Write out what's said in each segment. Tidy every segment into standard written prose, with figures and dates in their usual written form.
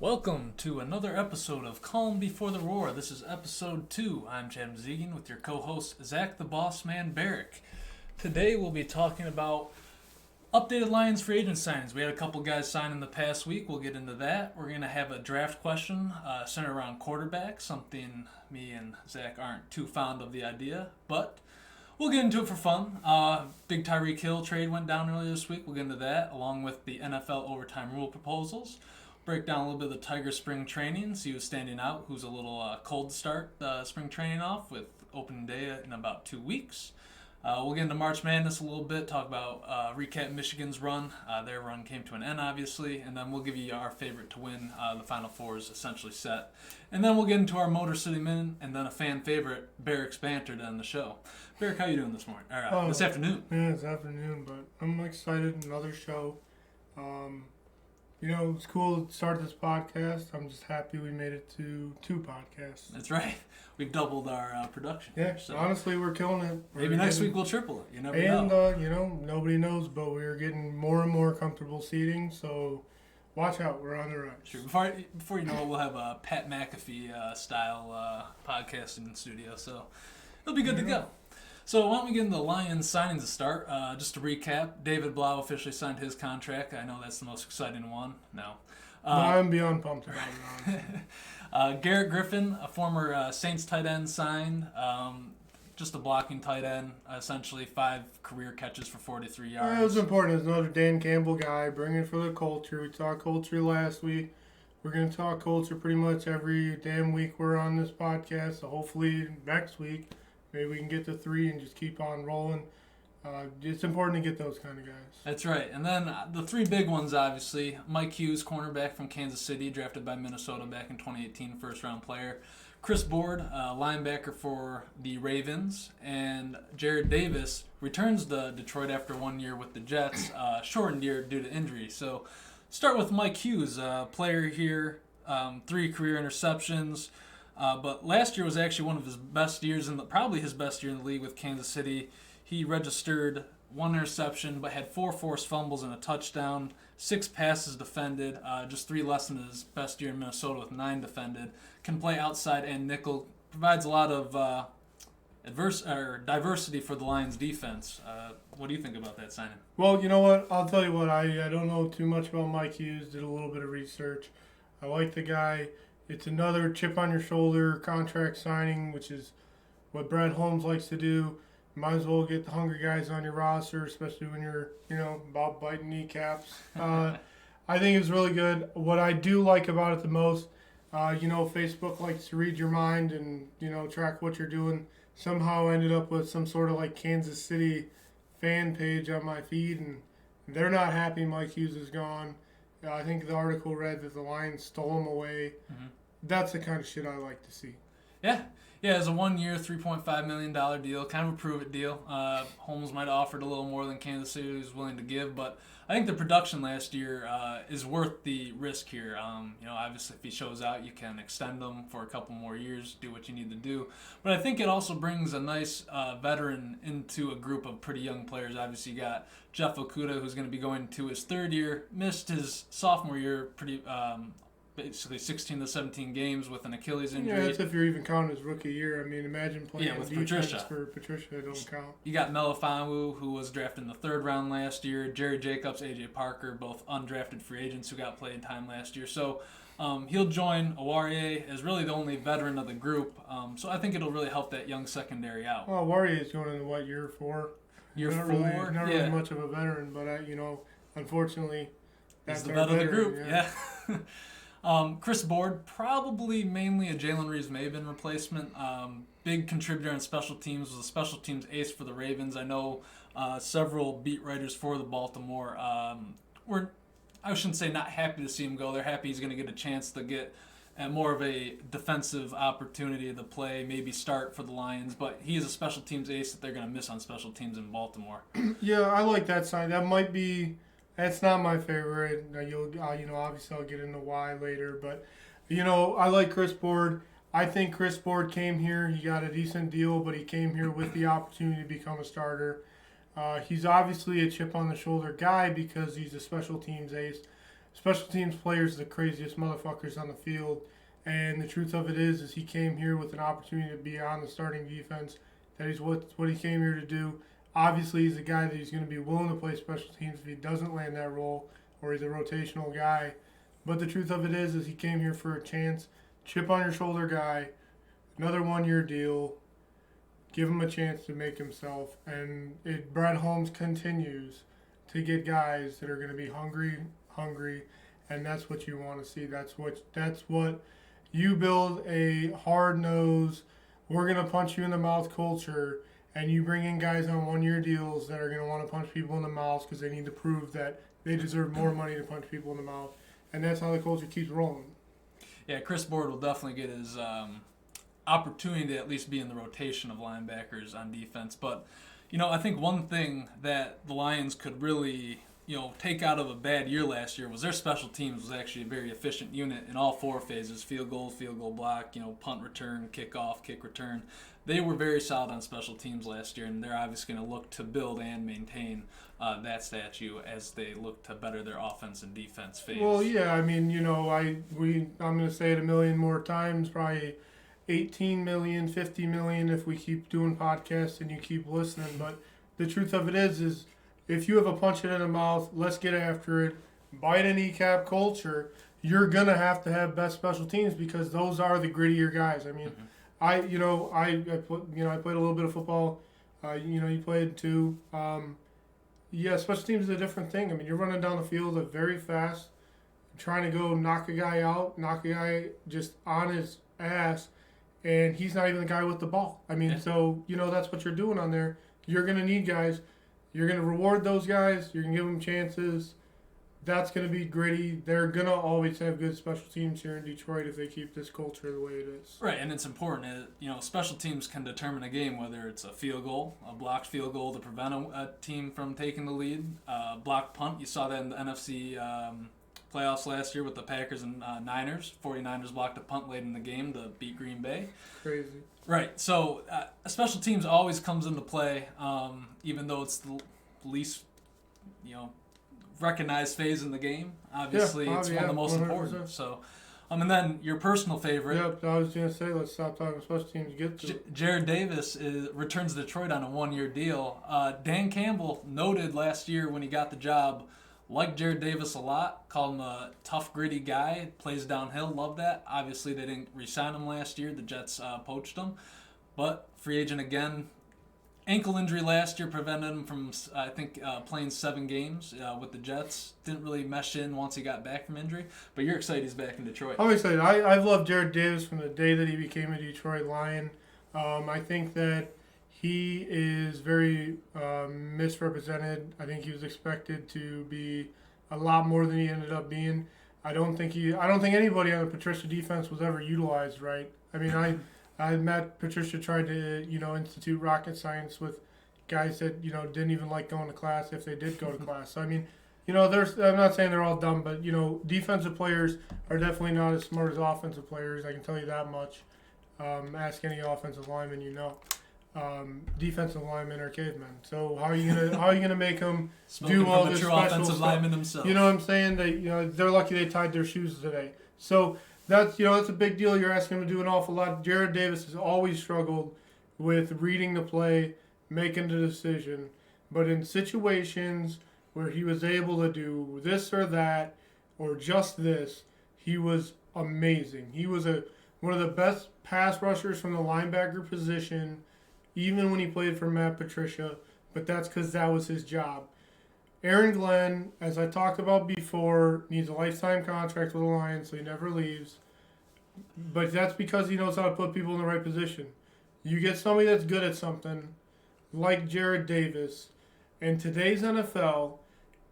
Welcome to another episode of Calm Before the Roar. This is episode 2. I'm Chad Zegan with your co-host Zach the Bossman Barrick. Today we'll be talking about updated Lions free agent signings. We had a couple guys sign in the past week. We'll get into that. We're going to have a draft question centered around quarterback, something me and Zach aren't too fond of the idea, but we'll get into it for fun. Big Tyreek Hill trade went down earlier this week. We'll get into that, along with the NFL overtime rule proposals. Break down a little bit of the Tiger spring training, see who's standing out, who's a little cold to start spring training off with opening day in about 2 weeks. We'll get into March Madness a little bit, talk about recap Michigan's run. Their run came to an end, obviously, and then we'll give you our favorite to win. The Final Four is essentially set. And then we'll get into our Motor City Minute, and then a fan favorite, Barrick's Banter, to end the show. Barrick, how you doing this morning? Or this afternoon? Yeah, it's afternoon, but I'm excited. Another show. It's cool to start this podcast. I'm just happy we made it to 2 podcasts. That's right. We've doubled our production. Yeah, so honestly, we're killing it. Maybe next week we'll triple it. You never know. And, nobody knows, but we're getting more and more comfortable seating, so watch out. We're on the rise. Sure. Before you know it, we'll have a Pat McAfee style podcast in the studio, so it'll be good to go. So why don't we get into the Lions signings to start? Just to recap, David Blau officially signed his contract. I know that's the most exciting one. No. I'm beyond pumped about it, honestly. Garrett Griffin, a former Saints tight end, signed. Just a blocking tight end, essentially 5 career catches for 43 yards. It was important. As another Dan Campbell guy, bringing it for the culture. We talked culture last week. We're going to talk culture pretty much every damn week we're on this podcast. So hopefully next week, maybe we can get to 3 and just keep on rolling. It's important to get those kind of guys. That's right. And then the 3 big ones, obviously. Mike Hughes, cornerback from Kansas City, drafted by Minnesota back in 2018, first-round player. Chris Board, linebacker for the Ravens. And Jared Davis returns to Detroit after 1 year with the Jets, shortened year due to injury. So start with Mike Hughes, player here, 3 career interceptions. But last year was actually one of his best years, probably his best year in the league with Kansas City. He registered 1 interception, but had 4 forced fumbles and a touchdown, 6 passes defended, just 3 less than his best year in Minnesota with 9 defended. Can play outside and nickel. Provides a lot of diversity for the Lions defense. What do you think about that signing? Well, you know what? I'll tell you what. I don't know too much about Mike Hughes. Did a little bit of research. I like the guy. It's another chip on your shoulder contract signing, which is what Brad Holmes likes to do. Might as well get the hungry guys on your roster, especially when you're, about biting kneecaps. I think it's really good. What I do like about it the most, Facebook likes to read your mind and, track what you're doing. Somehow I ended up with some sort of like Kansas City fan page on my feed, and they're not happy Mike Hughes is gone. I think the article read that the Lions stole him away. Mm-hmm. That's the kind of shit I like to see. Yeah, it's a 1-year, $3.5 million deal, kind of a prove-it deal. Holmes might have offered a little more than Kansas City was willing to give, but I think the production last year is worth the risk here. Obviously, if he shows out, you can extend him for a couple more years, do what you need to do. But I think it also brings a nice veteran into a group of pretty young players. Obviously, you got Jeff Okudah, who's going to be going to his 3rd year, missed his sophomore year basically 16 to 17 games with an Achilles injury. Yeah, that's if you're even counting his rookie year. I mean, imagine playing with defense Patricia. For Patricia. It don't count. You got Melifonwu, who was drafted in the 3rd round last year. Jerry Jacobs, A.J. Parker, both undrafted free agents who got playing time last year. So he'll join Awarie as really the only veteran of the group. So I think it'll really help that young secondary out. Well, Awarie is going into year 4? Year 4? Not really much of a veteran, but unfortunately, that's the vet of the group. Yeah. Chris Board, probably mainly a Jalen Reeves-Maybin replacement. Big contributor on special teams, was a special teams ace for the Ravens. I know several beat writers for the Baltimore were, I shouldn't say not happy to see him go. They're happy he's going to get a chance to get more of a defensive opportunity to play, maybe start for the Lions. But he is a special teams ace that they're going to miss on special teams in Baltimore. Yeah, I like that sign. That might be... That's not my favorite. Obviously I'll get into why later. But, I like Chris Board. I think Chris Board came here. He got a decent deal, but he came here with the opportunity to become a starter. He's obviously a chip-on-the-shoulder guy because he's a special teams ace. special teams players are the craziest motherfuckers on the field. And the truth of it is he came here with an opportunity to be on the starting defense. That is what he came here to do. Obviously, he's a guy that he's going to be willing to play special teams if he doesn't land that role, or he's a rotational guy. But the truth of it is he came here for a chance. Chip on your shoulder guy, another 1-year deal. Give him a chance to make himself. And Brad Holmes continues to get guys that are going to be hungry, and that's what you want to see. That's what you build a hard-nosed, we're going to punch you in the mouth culture, and you bring in guys on 1-year deals that are going to want to punch people in the mouth because they need to prove that they deserve more money to punch people in the mouth. And that's how the culture keeps rolling. Yeah, Chris Board will definitely get his opportunity to at least be in the rotation of linebackers on defense. But, I think one thing that the Lions could really, take out of a bad year last year was their special teams was actually a very efficient unit in all 4 phases: field goal block, punt return, kickoff, kick return. They were very solid on special teams last year, and they're obviously going to look to build and maintain that statue as they look to better their offense and defense phase. Well, yeah, I mean, I'm going to say it a million more times, probably 18 million, 50 million if we keep doing podcasts and you keep listening. But the truth of it is if you have a punch it in the mouth, let's get after it, bite and kneecap culture, you're going to have best special teams because those are the grittier guys. I mean, I played a little bit of football. You played too. Yeah, special teams is a different thing. I mean, you're running down the field very fast, trying to go knock a guy out, knock a guy just on his ass, and he's not even the guy with the ball. I mean, so, that's what you're doing on there. You're going to need guys. You're going to reward those guys. You're going to give them chances. That's going to be gritty. They're going to always have good special teams here in Detroit if they keep this culture the way it is. Right, and it's important. Special teams can determine a game, whether it's a field goal, a blocked field goal to prevent a team from taking the lead, blocked punt. You saw that in the NFC playoffs last year with the Packers and Niners. 49ers blocked a punt late in the game to beat Green Bay. Crazy. Right, so special teams always comes into play, even though it's the least, recognized phase in the game. Obviously, it's one of the most 100%. Important. So, and then your personal favorite. Yep, I was going to say, let's stop talking special teams to get to Jared Davis returns to Detroit on a 1-year deal. Dan Campbell noted last year when he got the job, liked Jared Davis a lot, called him a tough, gritty guy, plays downhill, loved that. Obviously, they didn't re-sign him last year. The Jets poached him. But free agent again. Ankle injury last year prevented him from, I think, playing 7 games with the Jets. Didn't really mesh in once he got back from injury. But you're excited he's back in Detroit. I'm excited. I've loved Jared Davis from the day that he became a Detroit Lion. I think that he is very misrepresented. I think he was expected to be a lot more than he ended up being. I don't think anybody on the Patricia defense was ever utilized right. I mean, Matt Patricia tried to, institute rocket science with guys that, didn't even like going to class if they did go to class. So, I mean, I'm not saying they're all dumb, but, defensive players are definitely not as smart as offensive players. I can tell you that much. Ask any offensive lineman, defensive linemen are cavemen. So how are you gonna make them do all this special offensive stuff? Lineman themselves. You know what I'm saying? They're lucky they tied their shoes today. So that's a big deal. You're asking him to do an awful lot. Jared Davis has always struggled with reading the play, making the decision. But in situations where he was able to do this or that or just this, he was amazing. He was one of the best pass rushers from the linebacker position, even when he played for Matt Patricia, but that's because that was his job. Aaron Glenn, as I talked about before, needs a lifetime contract with the Lions, so he never leaves. But that's because he knows how to put people in the right position. You get somebody that's good at something, like Jared Davis, in today's NFL,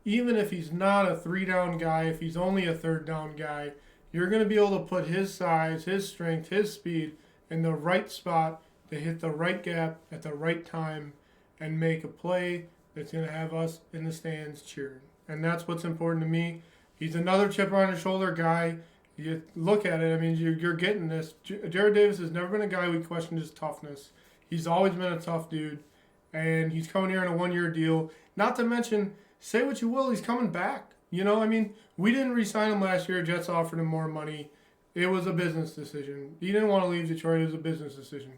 even if he's not a 3-down guy, if he's only a 3rd-down guy, you're going to be able to put his size, his strength, his speed in the right spot to hit the right gap at the right time and make a play that's going to have us in the stands cheering. And that's what's important to me. He's another chip on his shoulder guy. You look at it, I mean, you're getting this. Jared Davis has never been a guy we questioned his toughness. He's always been a tough dude. And he's coming here on a 1-year deal. Not to mention, say what you will, he's coming back. You know, I mean, we didn't re-sign him last year. Jets offered him more money. It was a business decision. He didn't want to leave Detroit. It was a business decision.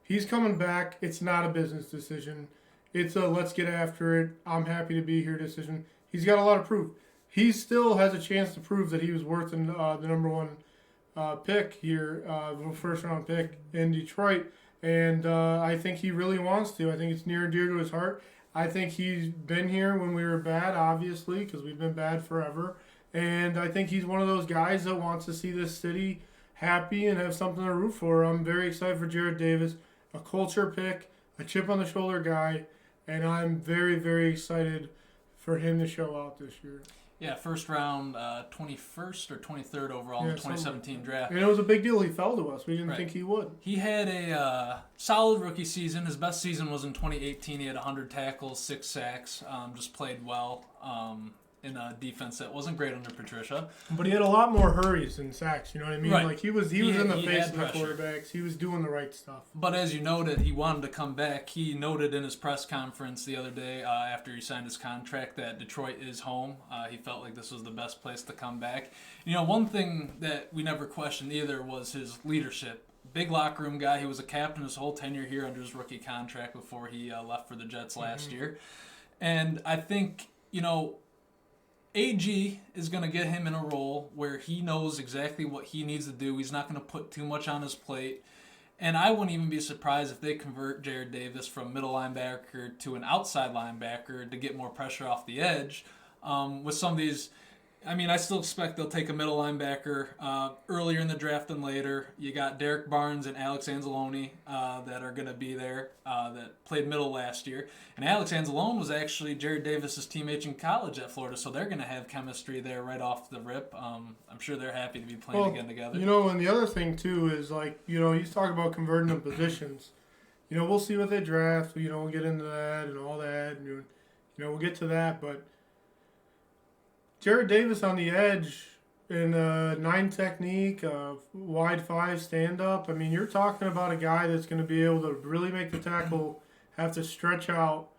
He's coming back. It's not a business decision. It's a let's get after it. I'm happy to be here decision. He's got a lot of proof. He still has a chance to prove that he was worth the number one pick here, the first round pick in Detroit. And I think he really wants to. I think it's near and dear to his heart. I think he's been here when we were bad, obviously, because we've been bad forever. And I think he's one of those guys that wants to see this city happy and have something to root for. I'm very excited for Jared Davis, a culture pick, a chip on the shoulder guy, and I'm very, very excited for him to show out this year. Yeah, first round, 21st or 23rd overall in the 2017 draft. And it was a big deal. He fell to us. We didn't think he would. He had a solid rookie season. His best season was in 2018. He had 100 tackles, 6 sacks, just played well in a defense that wasn't great under Patricia. But he had a lot more hurries than sacks, you know what I mean? Right. Like he was in the face of the quarterbacks. He was doing the right stuff. But as you noted, he wanted to come back. He noted in his press conference the other day after he signed his contract that Detroit is home. He felt like this was the best place to come back. You know, one thing that we never questioned either was his leadership. Big locker room guy. He was a captain his whole tenure here under his rookie contract before he left for the Jets last year. And I think, you know, AG is going to get him in a role where he knows exactly what he needs to do. He's not going to put too much on his plate. And I wouldn't even be surprised if they convert Jared Davis from middle linebacker to an outside linebacker to get more pressure off the edge. With some of these, I mean, I still expect they'll take a middle linebacker earlier in the draft than later. You got Derek Barnes and Alex Anzalone that are going to be there that played middle last year. And Alex Anzalone was actually Jared Davis's teammate in college at Florida, so they're going to have chemistry there right off the rip. I'm sure they're happy to be playing again together. You know, and the other thing, too, is like, you know, he's talking about converting them positions. You know, we'll see what they draft. You know, we'll get into that and all that. And, you know, we'll get to that, but Jared Davis on the edge in a 9 technique, wide 5 stand-up. I mean, you're talking about a guy that's going to be able to really make the tackle, have to stretch out,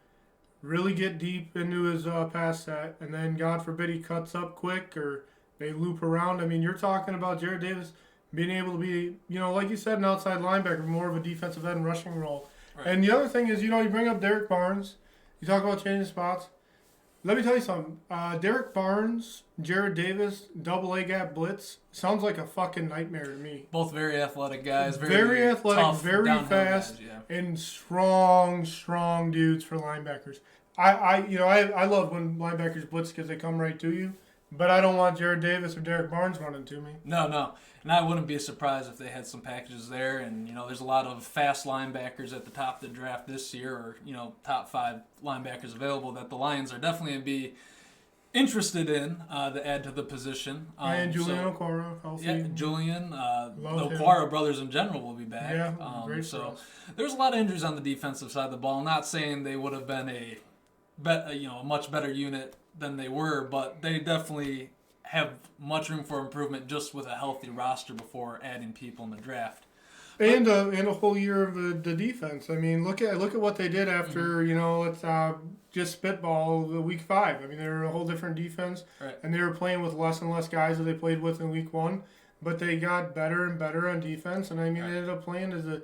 really get deep into his pass set, and then, God forbid, he cuts up quick or they loop around. I mean, you're talking about Jared Davis being able to be, you know, like you said, an outside linebacker, more of a defensive end rushing role. Right. And the other thing is, you know, you bring up Derek Barnes. You talk about changing spots. Let me tell you something. Derek Barnes, Jared Davis, double A gap blitz sounds like a fucking nightmare to me. Both very athletic guys, very athletic, tough, very fast, guys, yeah. And strong dudes for linebackers. I love when linebackers blitz because they come right to you, but I don't want Jared Davis or Derek Barnes running to me. No. And I wouldn't be surprised if they had some packages there. And, you know, there's a lot of fast linebackers at the top of the draft this year, or, you know, top 5 linebackers available that the Lions are definitely going to be interested in to add to the position. And Julian Okwara. Yeah, Julian. The Okwara brothers in general will be back. Yeah, great so there's a lot of injuries on the defensive side of the ball. Not saying they would have been a much better unit than they were, but they definitely have much room for improvement just with a healthy roster before adding people in the draft. And a whole year of the defense. I mean, look at what they did after, you know, let's just spitball the week 5. I mean, they were a whole different defense, right. And they were playing with less and less guys that they played with in week 1, but they got better and better on defense. And I mean, They ended up playing as a,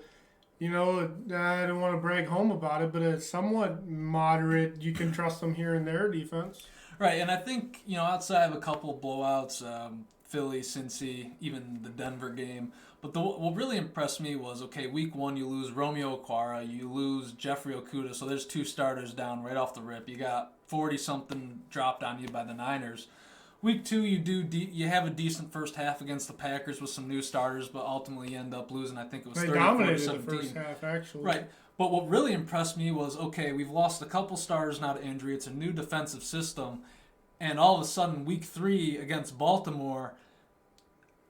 you know, I don't want to brag home about it, but a somewhat moderate, you can trust them here and there defense. Right, and I think, you know, outside of a couple of blowouts, Philly, Cincy, even the Denver game, but what really impressed me was, okay, week 1 you lose Romeo Okwara, you lose Jeffrey Okudah, so there's 2 starters down right off the rip. You got 40-something dropped on you by the Niners. Week 2 you have a decent first half against the Packers with some new starters, but ultimately you end up losing, I think it was 34-17. They dominated the first half, actually. Right. But what really impressed me was, okay, we've lost a couple starters now to injury. It's a new defensive system. And all of a sudden, week 3 against Baltimore,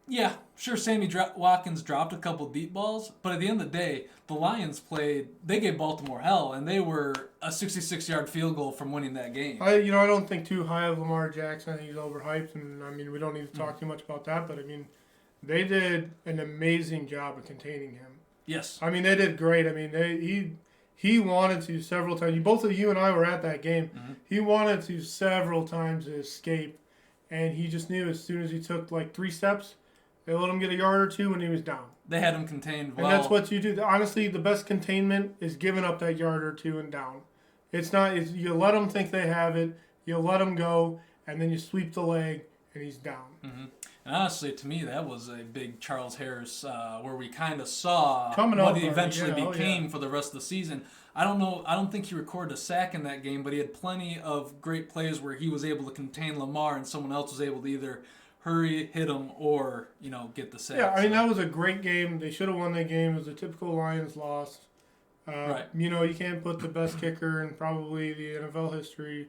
yeah, sure, Sammy Watkins dropped a couple deep balls. But at the end of the day, the Lions they gave Baltimore hell, and they were a 66-yard field goal from winning that game. I don't think too high of Lamar Jackson. I think he's overhyped. And, I mean, we don't need to talk too much about that. But, I mean, they did an amazing job of containing him. Yes. I mean, they did great. I mean, he wanted to several times. Both of you and I were at that game. Mm-hmm. He wanted to several times escape, and he just knew as soon as he took like 3 steps, they let him get a yard or two, and he was down. They had him contained well. And that's what you do. Honestly, the best containment is giving up that yard or two and down. It's not. It's, you let them think they have it. You let them go, and then you sweep the leg, and he's down. Mm-hmm. And honestly, to me, that was a big Charles Harris, where we kind of saw Coming what up, he eventually yeah, became for the rest of the season. I don't know. I don't think he recorded a sack in that game, but he had plenty of great plays where he was able to contain Lamar, and someone else was able to either hurry, hit him, or get the sack. Yeah, I mean that was a great game. They should have won that game. It was a typical Lions loss. Right. You can't put the best kicker in probably the NFL history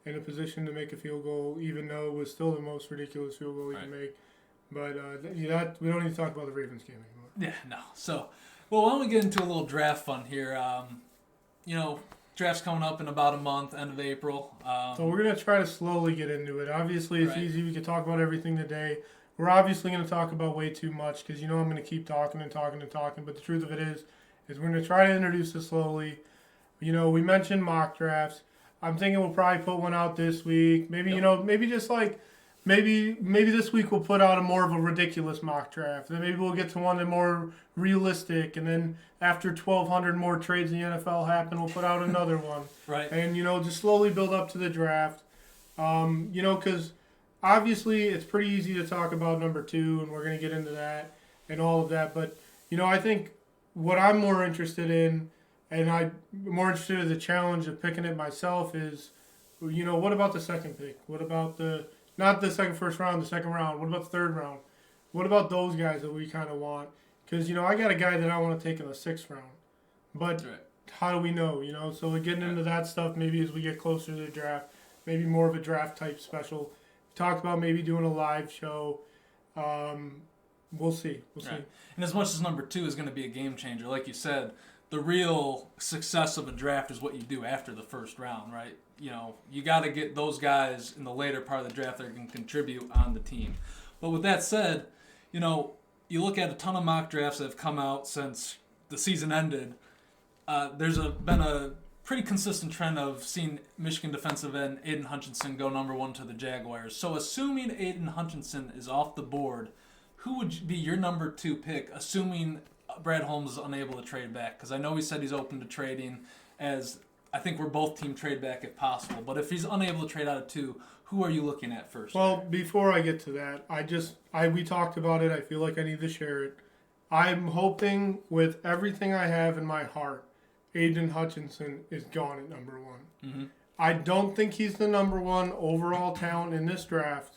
in a position to make a field goal, even though it was still the most ridiculous field goal you can make. But we don't need to talk about the Ravens game anymore. Yeah, no. So, well, why don't we get into a little draft fun here? Draft's coming up in about a month, end of April. So we're going to try to slowly get into it. Obviously, it's easy. We can talk about everything today. We're obviously going to talk about way too much because I'm going to keep talking and talking and talking. But the truth of it is we're going to try to introduce this slowly. We mentioned mock drafts. I'm thinking we'll probably put one out this week. Maybe, maybe just like maybe this week we'll put out a more of a ridiculous mock draft. Then maybe we'll get to one that's more realistic. And then after 1,200 more trades in the NFL happen, we'll put out another one. Right. And, just slowly build up to the draft. Because obviously it's pretty easy to talk about number 2, and we're going to get into that and all of that. But, I think what I'm more interested in, and I'm more interested in the challenge of picking it myself is, what about the second pick? What about not the first round, the second round. What about the third round? What about those guys that we kind of want? Because, I got a guy that I want to take in the 6th round. But how do we know, So we're getting into that stuff maybe as we get closer to the draft. Maybe more of a draft type special. We talked about maybe doing a live show. We'll see. And as much as number 2 is going to be a game changer, like you said, the real success of a draft is what you do after the first round, right? You got to get those guys in the later part of the draft that can contribute on the team. But with that said, you look at a ton of mock drafts that have come out since the season ended. There's been a pretty consistent trend of seeing Michigan defensive end Aiden Hutchinson go number 1 to the Jaguars. So assuming Aiden Hutchinson is off the board, who would be your number 2 pick, assuming Brad Holmes is unable to trade back? Because I know he said he's open to trading, as I think we're both team trade back if possible. But if he's unable to trade out of 2, who are you looking at first? Well, before I get to that, we talked about it. I feel like I need to share it. I'm hoping with everything I have in my heart, Aiden Hutchinson is gone at number 1. Mm-hmm. I don't think he's the number 1 overall talent in this draft.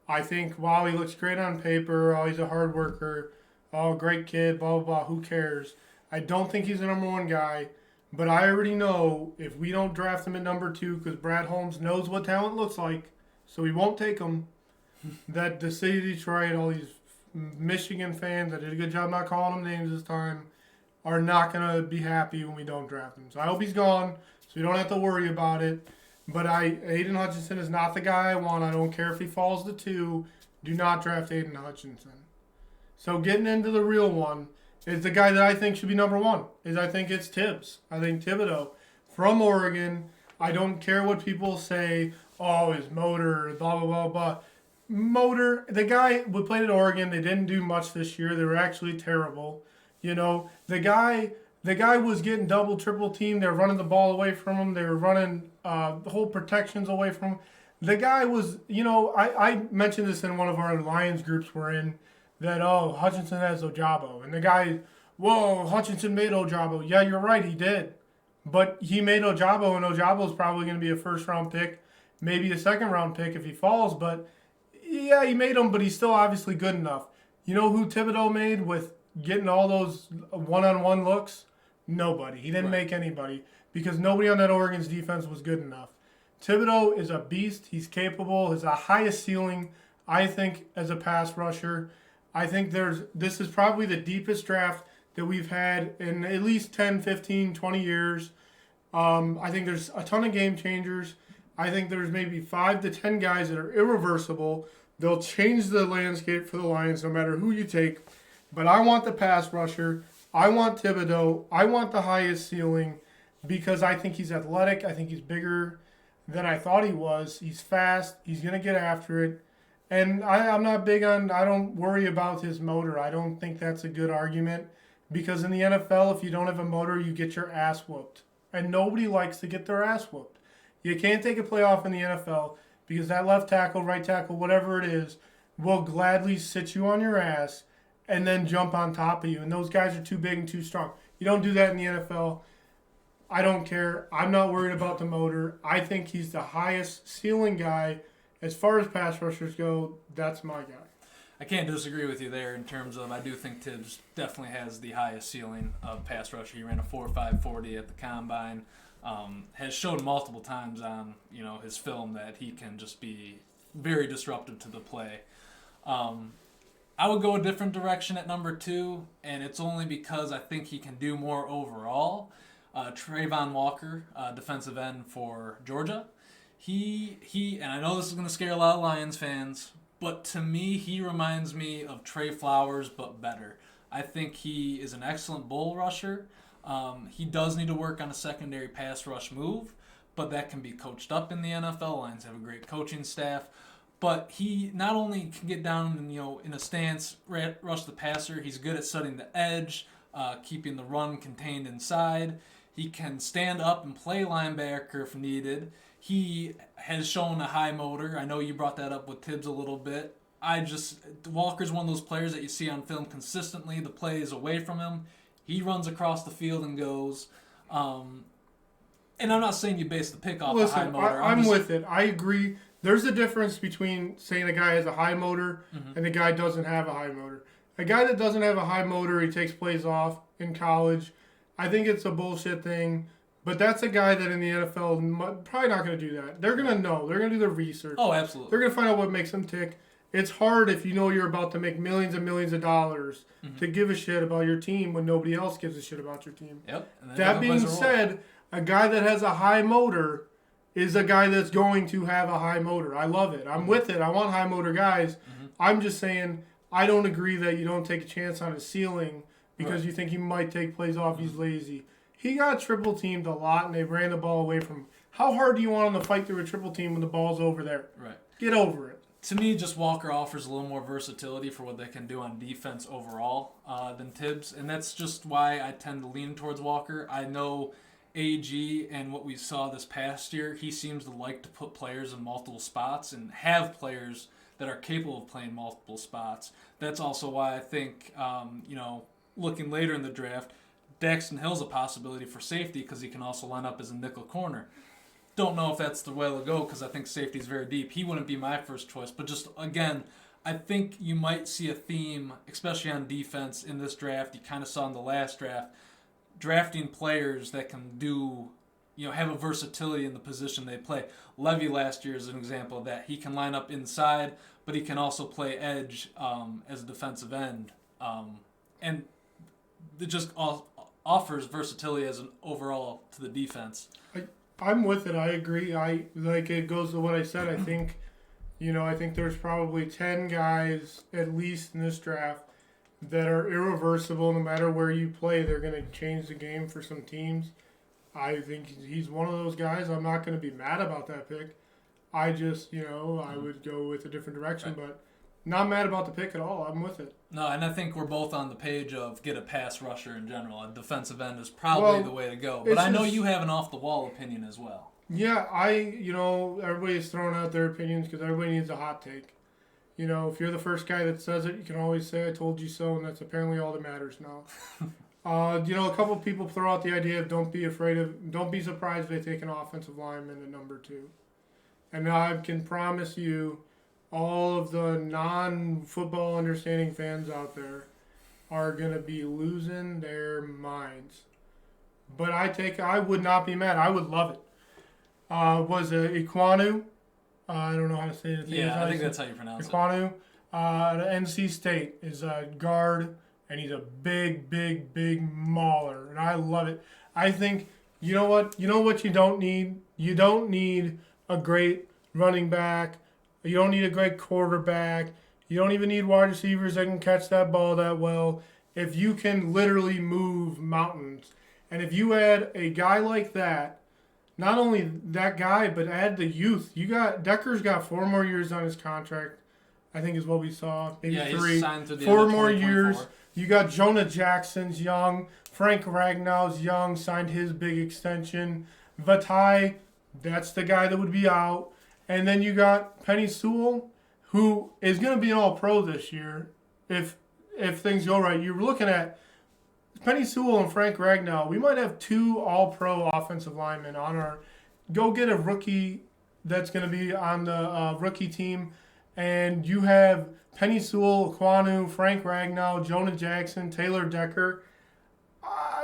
I think, wow, he looks great on paper. Oh, he's a hard worker. Oh, great kid, blah, blah, blah. Who cares? I don't think he's the number 1 guy. But I already know if we don't draft him at number 2, because Brad Holmes knows what talent looks like, so he won't take him, that the city of Detroit, all these Michigan fans that did a good job not calling him names this time, are not going to be happy when we don't draft him. So I hope he's gone, so we don't have to worry about it. But Aiden Hutchinson is not the guy I want. I don't care if he falls to 2. Do not draft Aiden Hutchinson. So getting into the real one is the guy that I think should be number 1. I think it's Tibbs. I think Thibodeau from Oregon. I don't care what people say. Oh, his motor, blah, blah, blah, blah. Motor, the guy we played at Oregon, they didn't do much this year. They were actually terrible. The guy was getting double, triple teamed. They were running the ball away from him. They were running the whole protections away from him. The guy was, I mentioned this in one of our Lions groups we're in, that, Hutchinson has Ojabo. And the guy, whoa, Hutchinson made Ojabo. Yeah, you're right, he did. But he made Ojabo, and Ojabo's probably going to be a first-round pick, maybe a second-round pick if he falls. But, yeah, he made him, but he's still obviously good enough. You know who Thibodeau made with getting all those one-on-one looks? Nobody. He didn't make anybody because nobody on that Oregon's defense was good enough. Thibodeau is a beast. He's capable. He's the highest ceiling, I think, as a pass rusher. I think this is probably the deepest draft that we've had in at least 10, 15, 20 years. I think there's a ton of game changers. I think there's maybe 5 to 10 guys that are irreversible. They'll change the landscape for the Lions no matter who you take. But I want the pass rusher. I want Thibodeau. I want the highest ceiling because I think he's athletic. I think he's bigger than I thought he was. He's fast. He's going to get after it. And I'm not big on, I don't worry about his motor. I don't think that's a good argument because in the NFL, if you don't have a motor, you get your ass whooped. And nobody likes to get their ass whooped. You can't take a play off in the NFL because that left tackle, right tackle, whatever it is, will gladly sit you on your ass and then jump on top of you. And those guys are too big and too strong. You don't do that in the NFL. I don't care. I'm not worried about the motor. I think he's the highest ceiling guy. As far as pass rushers go, that's my guy. I can't disagree with you there in terms of I do think Tibbs definitely has the highest ceiling of pass rusher. He ran a 4.5 40 at the combine. Has shown multiple times on his film that he can just be very disruptive to the play. I would go a different direction at number 2, and it's only because I think he can do more overall. Trayvon Walker, defensive end for Georgia. He and I know this is going to scare a lot of Lions fans, but to me, he reminds me of Trey Flowers, but better. I think he is an excellent bull rusher. He does need to work on a secondary pass rush move, but that can be coached up in the NFL. Lions have a great coaching staff. But he not only can get down and, in a stance, rush the passer, he's good at setting the edge, keeping the run contained inside. He can stand up and play linebacker if needed. He has shown a high motor. I know you brought that up with Tibbs a little bit. Walker's one of those players that you see on film consistently. The play is away from him. He runs across the field and goes. And I'm not saying you base the pick off a high motor. I'm with it. I agree. There's a difference between saying a guy has a high motor and a guy doesn't have a high motor. A guy that doesn't have a high motor, he takes plays off in college. I think it's a bullshit thing. But that's a guy that in the NFL probably not going to do that. They're going to know. They're going to do their research. Oh, absolutely. They're going to find out what makes them tick. It's hard if you know you're about to make millions and millions of dollars to give a shit about your team when nobody else gives a shit about your team. Yep. That being said, a guy that has a high motor is a guy that's going to have a high motor. I love it. I'm with it. I want high motor guys. I'm just saying I don't agree that you don't take a chance on his ceiling because you think he might take plays off. He's lazy. He got triple teamed a lot, and they ran the ball away from him. How hard do you want him to fight through a triple team when the ball's over there? Right. Get over it. To me, just Walker offers a little more versatility for what they can do on defense overall than Tibbs, and that's just why I tend to lean towards Walker. I know AG and what we saw this past year, he seems to like to put players in multiple spots and have players that are capable of playing multiple spots. That's also why I think, looking later in the draft, Daxton Hill's a possibility for safety because he can also line up as a nickel corner. Don't know if that's the way to go because I think safety is very deep. He wouldn't be my first choice, but just, again, I think you might see a theme, especially on defense in this draft. You kind of saw in the last draft, drafting players that can do, have a versatility in the position they play. Levy last year is an example of that. He can line up inside, but he can also play edge as a defensive end. And it just offers versatility as an overall to the defense. I'm with it. I agree. It goes to what I said. I think, I think there's probably 10 guys at least in this draft that are irreversible. No matter where you play, they're going to change the game for some teams. I think he's one of those guys. I'm not going to be mad about that pick. I just, I would go with a different direction, but not mad about the pick at all. I'm with it. No, and I think we're both on the page of get a pass rusher in general. A defensive end is probably the way to go. But I know you have an off-the-wall opinion as well. Yeah, everybody's throwing out their opinions because everybody needs a hot take. If you're the first guy that says it, you can always say, I told you so, and that's apparently all that matters now. A couple of people throw out the idea of don't be surprised if they take an offensive lineman at number 2. And I can promise you, all of the non-football understanding fans out there are going to be losing their minds. But I would not be mad. I would love it. Was it Iquanu? I don't know how to say it. Yeah, I think that's how you pronounce it. Iquanu. NC State is a guard, and he's a big, big, big mauler, and I love it. I think, you know what you don't need? You don't need a great running back. You don't need a great quarterback. You don't even need wide receivers that can catch that ball that well. If you can literally move mountains, and if you had a guy like that not only that guy, but add the youth. Decker's got 4 more years on his contract, I think is what we saw. Maybe yeah, 3. He's signed to the 4 end of more years. 2024. You got Jonah Jackson's young. Frank Ragnow's young, signed his big extension. Vitae, that's the guy that would be out. And then you got Penny Sewell, who is going to be an all-pro this year if things go right. You're looking at Penny Sewell and Frank Ragnow. We might have 2 all-pro offensive linemen on our – go get a rookie that's going to be on the rookie team. And you have Penny Sewell, Kwanu, Frank Ragnow, Jonah Jackson, Taylor Decker.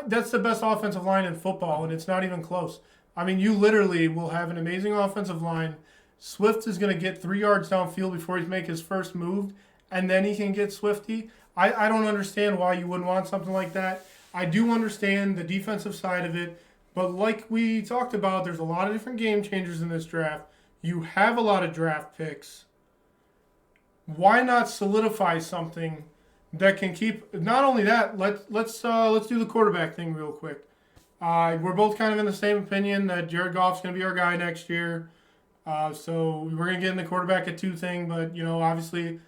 That's the best offensive line in football, and it's not even close. I mean, you literally will have an amazing offensive line. Swift is going to get 3 yards downfield before he make his first move, and then he can get Swifty. I don't understand why you wouldn't want something like that. I do understand the defensive side of it, but like we talked about, there's a lot of different game changers in this draft. You have a lot of draft picks. Why not solidify something that can keep? Not only that, let's do the quarterback thing real quick. We're both kind of in the same opinion that Jared Goff's going to be our guy next year. So we're going to get in the quarterback at 2 thing, but obviously,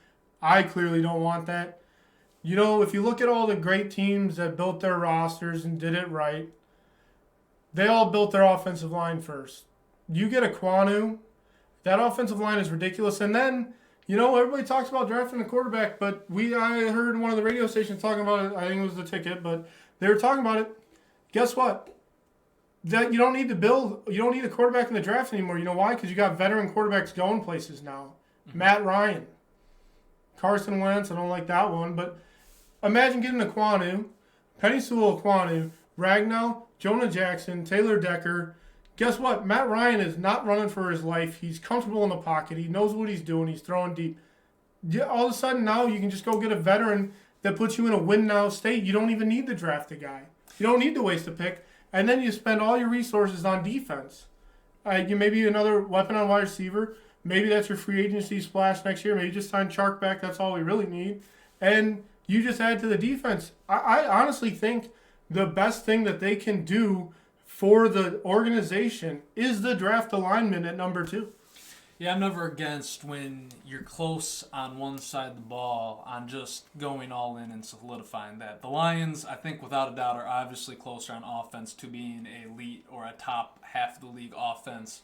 I clearly don't want that. If you look at all the great teams that built their rosters and did it right, they all built their offensive line first. You get a Kwanu, that offensive line is ridiculous, and then. Everybody talks about drafting a quarterback, but I heard one of the radio stations talking about it. I think it was The Ticket, but they were talking about it. Guess what? That you don't need a quarterback in the draft anymore. You know why? Because you got veteran quarterbacks going places now. Mm-hmm. Matt Ryan. Carson Wentz, I don't like that one, but imagine getting a Kwanu, Penny Sewell Kwanu, Ragnow, Jonah Jackson, Taylor Decker. Guess what? Matt Ryan is not running for his life. He's comfortable in the pocket. He knows what he's doing. He's throwing deep. All of a sudden now you can just go get a veteran that puts you in a win-now state. You don't even need to draft a guy. You don't need to waste a pick. And then you spend all your resources on defense. You maybe another weapon on wide receiver. Maybe that's your free agency splash next year. Maybe just sign Chark back. That's all we really need. And you just add to the defense. I honestly think the best thing that they can do for the organization is the draft alignment at number 2. Yeah, I'm never against when you're close on one side of the ball on just going all in and solidifying that. The Lions, I think without a doubt, are obviously closer on offense to being an elite or a top half of the league offense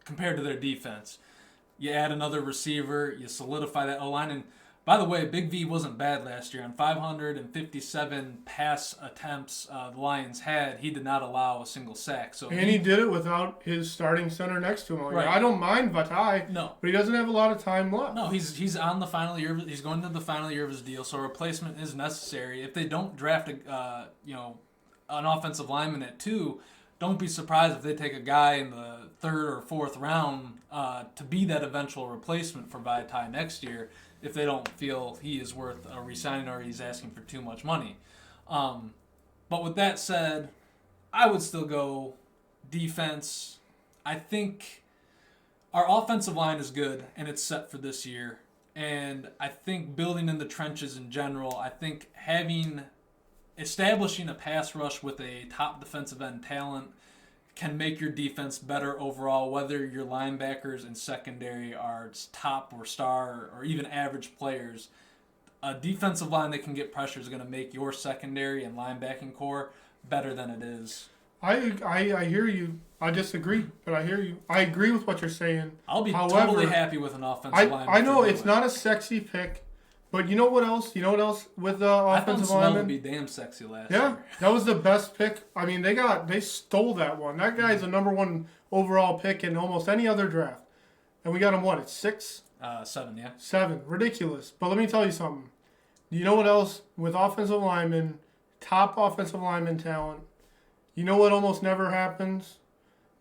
compared to their defense. You add another receiver, you solidify that O-line, and by the way, Big V wasn't bad last year. On 557 pass attempts the Lions had, he did not allow a single sack. And he did it without his starting center next to him. Right. I don't mind Vitae, but he doesn't have a lot of time left. No, he's on the final year. He's going to the final year of his deal, so a replacement is necessary. If they don't draft an offensive lineman at 2, don't be surprised if they take a guy in the 3rd or 4th round to be that eventual replacement for Vitae next year, if they don't feel he is worth re-signing or he's asking for too much money. But with that said, I would still go defense. I think our offensive line is good, and it's set for this year. And I think building in the trenches in general, I think establishing a pass rush with a top defensive end talent can make your defense better overall, whether your linebackers and secondary are top or star or even average players. A defensive line that can get pressure is going to make your secondary and linebacking core better than it is. I hear you. I disagree, but I hear you. I agree with what you're saying. I'll be totally happy with an offensive line. I know it's not a sexy pick, but you know what else? With the offensive lineman? I found Snell to be damn sexy last year. Yeah, that was the best pick. I mean, they stole that one. That guy's the number 1 overall pick in almost any other draft. And we got him, it's 6? 7, yeah. 7. Ridiculous. But let me tell you something. You know what else? With offensive linemen, top offensive lineman talent, you know what almost never happens?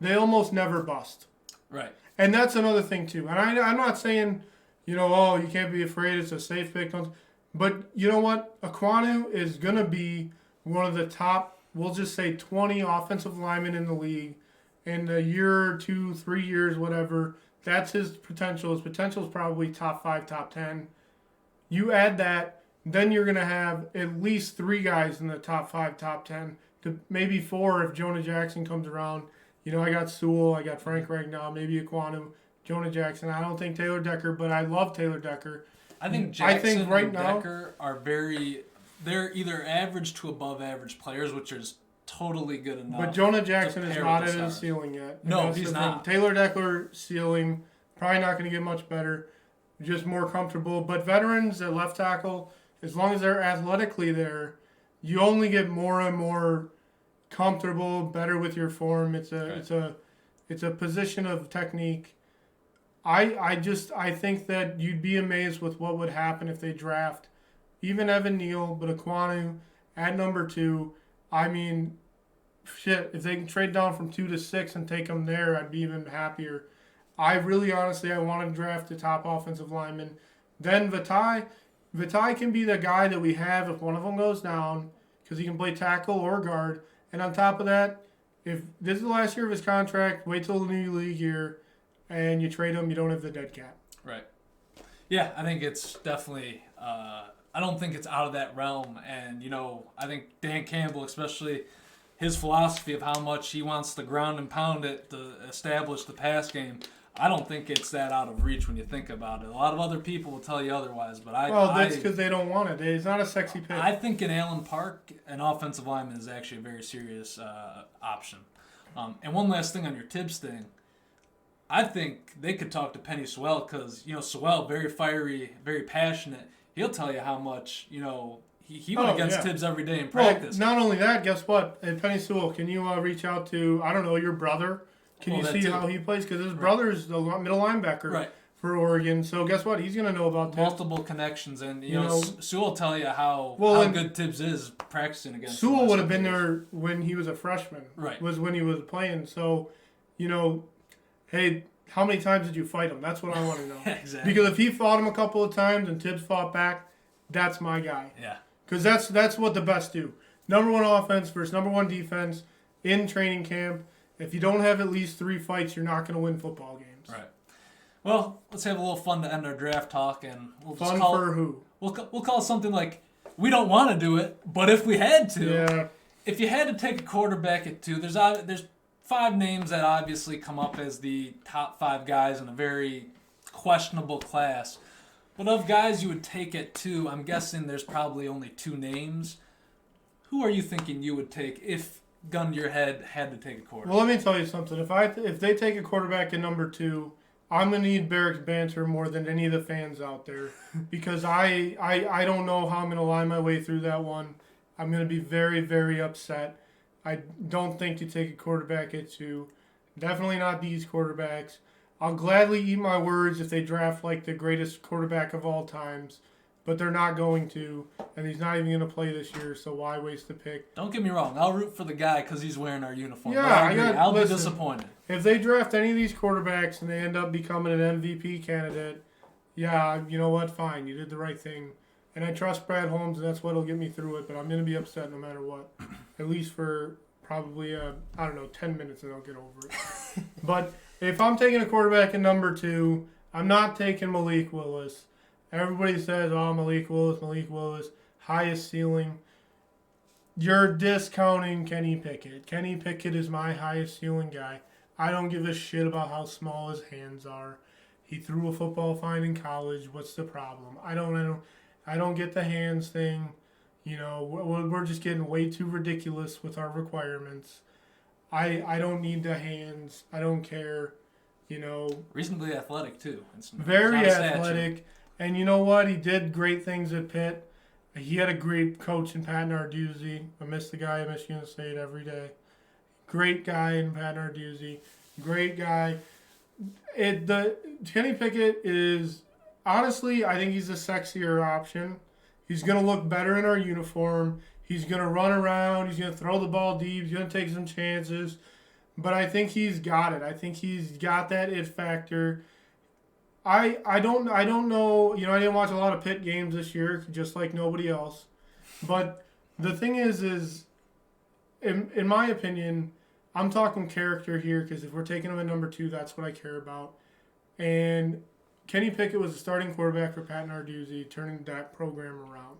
They almost never bust. Right. And that's another thing, too. And I'm not saying, you can't be afraid. It's a safe pick. But you know what? Kwanu is going to be one of the top, we'll just say 20 offensive linemen in the league in a year, 2, 3 years, whatever. That's his potential. His potential is probably top 5, top 10. You add that, then you're going to have at least 3 guys in the top 5, top 10, to maybe 4 if Jonah Jackson comes around. I got Sewell, I got Frank Ragnow, maybe Aquanu, Jonah Jackson. I don't think Taylor Decker, but I love Taylor Decker. I think Jackson and Decker are they're either average to above average players, which is totally good enough. But Jonah Jackson is not at his ceiling yet. No, he's not. Taylor Decker ceiling, probably not going to get much better, just more comfortable. But veterans at left tackle, as long as they're athletically there, you only get more and more comfortable, better with your form. It's a position of technique. I think that you'd be amazed with what would happen if they draft even Evan Neal, but Aquanu at number 2. I mean, shit, if they can trade down from 2 to 6 and take him there, I'd be even happier. I want to draft the top offensive lineman. Then Vitae can be the guy that we have if one of them goes down, because he can play tackle or guard. And on top of that, if this is the last year of his contract, wait till the new league year, and you trade him, you don't have the dead cap. Right. Yeah, I think it's definitely I don't think it's out of that realm. And, I think Dan Campbell, especially his philosophy of how much he wants to ground and pound it to establish the pass game, I don't think it's that out of reach when you think about it. A lot of other people will tell you otherwise, but that's because they don't want it. It's not a sexy pick. I think in Allen Park, an offensive lineman is actually a very serious option. And one last thing on your Tibbs thing. I think they could talk to Penny Sewell because, Sewell, very fiery, very passionate. He'll tell you how much, he went against Tibbs every day in practice. Well, not only that, guess what? At Penny Sewell, can you reach out to, your brother? Can you see how he plays? Because his brother's the middle linebacker for Oregon. So guess what? He's going to know about Tibbs. Multiple connections. And, Sewell will tell you how good Tibbs is practicing against Sewell would have been there when he was a freshman. Right. Was when he was playing. So, hey, how many times did you fight him? That's what I want to know. Exactly. Because if he fought him a couple of times and Tibbs fought back, that's my guy. Yeah. Because that's what the best do. Number 1 offense versus number 1 defense in training camp. If you don't have at least 3 fights, you're not going to win football games. Right. Well, let's have a little fun to end our draft talk, and we'll just fun call for who? We'll call it something like, we don't want to do it, but if we had to, if you had to take a quarterback at 2, there's 5 names that obviously come up as the top 5 guys in a very questionable class. But of guys you would take at 2, I'm guessing there's probably only 2 names. Who are you thinking you would take if, gun to your head, had to take a quarterback? Well, let me tell you something. If they take a quarterback at number 2, I'm going to need Barrick's banter more than any of the fans out there because I don't know how I'm going to line my way through that one. I'm going to be very, very upset. I don't think you take a quarterback at 2. Definitely not these quarterbacks. I'll gladly eat my words if they draft like the greatest quarterback of all times, but they're not going to, and he's not even going to play this year, so why waste the pick? Don't get me wrong. I'll root for the guy because he's wearing our uniform. Yeah, I'll be disappointed. If they draft any of these quarterbacks and they end up becoming an MVP candidate, yeah, you know what? Fine, you did the right thing. And I trust Brad Holmes, and that's what'll get me through it, but I'm going to be upset no matter what, at least for probably, 10 minutes, and I'll get over it. But if I'm taking a quarterback at number 2, I'm not taking Malik Willis. Everybody says, Malik Willis, highest ceiling. You're discounting Kenny Pickett. Kenny Pickett is my highest ceiling guy. I don't give a shit about how small his hands are. He threw a football fine in college. What's the problem? I don't get the hands thing. We're just getting way too ridiculous with our requirements. I don't need the hands. I don't care. Reasonably athletic, too. Very athletic. And you know what? He did great things at Pitt. He had a great coach in Pat Narduzzi. I miss the guy at Michigan State every day. Great guy in Pat Narduzzi. Great guy. Kenny Pickett is, honestly, I think he's a sexier option. He's going to look better in our uniform. He's going to run around. He's going to throw the ball deep. He's going to take some chances. But I think he's got it. I think he's got that it factor. I don't know. I didn't watch a lot of Pitt games this year, just like nobody else. But the thing is in my opinion, I'm talking character here because if we're taking him at number 2, that's what I care about. And Kenny Pickett was a starting quarterback for Pat Narduzzi, turning that program around.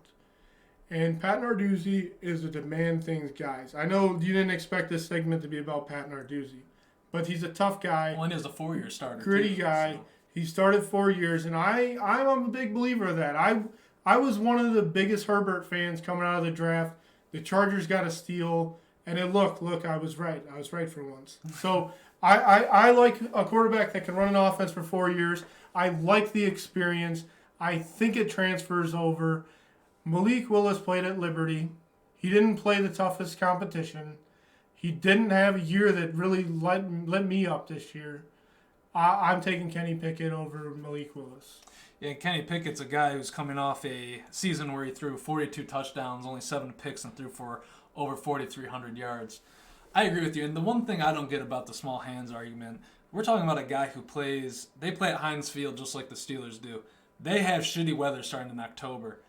And Pat Narduzzi is a demand things guy. I know you didn't expect this segment to be about Pat Narduzzi, but he's a tough guy. Well, and he was a 4-year starter. Gritty too, guy. So. He started 4 years, and I'm a big believer of that. I was one of the biggest Herbert fans coming out of the draft. The Chargers got a steal, and it look, I was right. I was right for once. So I like a quarterback that can run an offense for 4 years. I like the experience. I think it transfers over. Malik Willis played at Liberty. He didn't play the toughest competition. He didn't have a year that really let me up this year. I'm taking Kenny Pickett over Malik Willis. Yeah, Kenny Pickett's a guy who's coming off a season where he threw 42 touchdowns, only 7 picks, and threw for over 4,300 yards. I agree with you. And the one thing I don't get about the small hands argument, we're talking about a guy who they play at Heinz Field just like the Steelers do. They have shitty weather starting in October.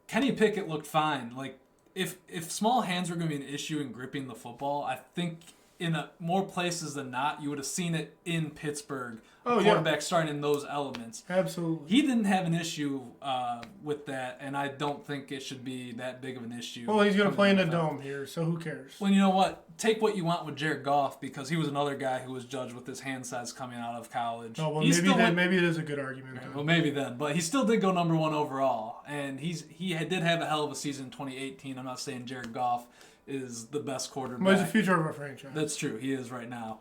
Kenny Pickett looked fine. Like, if small hands were going to be an issue in gripping the football, I think in more places than not, you would have seen it in Pittsburgh. Quarterback starting in those elements. Absolutely. He didn't have an issue with that, and I don't think it should be that big of an issue. Well, he's going to play in a dome here, so who cares? Well, you know what? Take what you want with Jared Goff, because he was another guy who was judged with his hand size coming out of college. Oh, well, maybe it is a good argument. Okay, well, maybe then. But he still did go number 1 overall, and he did have a hell of a season in 2018. I'm not saying Jared Goff is the best quarterback. But he's the future of our franchise. That's true. He is right now.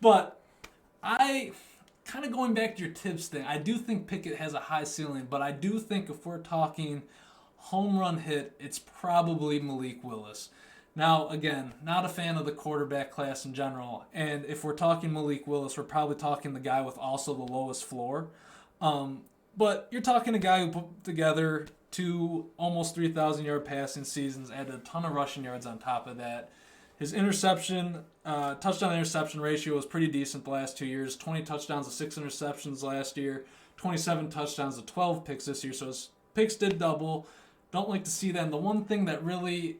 But kind of going back to your tips thing, I do think Pickett has a high ceiling, but I do think if we're talking home run hit, it's probably Malik Willis. Now, again, not a fan of the quarterback class in general, and if we're talking Malik Willis, we're probably talking the guy with also the lowest floor. But you're talking a guy who put together 2 almost 3,000-yard passing seasons, added a ton of rushing yards on top of that. His touchdown-interception ratio was pretty decent the last 2 years. 20 touchdowns to 6 interceptions last year. 27 touchdowns to 12 picks this year. So his picks did double. Don't like to see that. And the one thing that really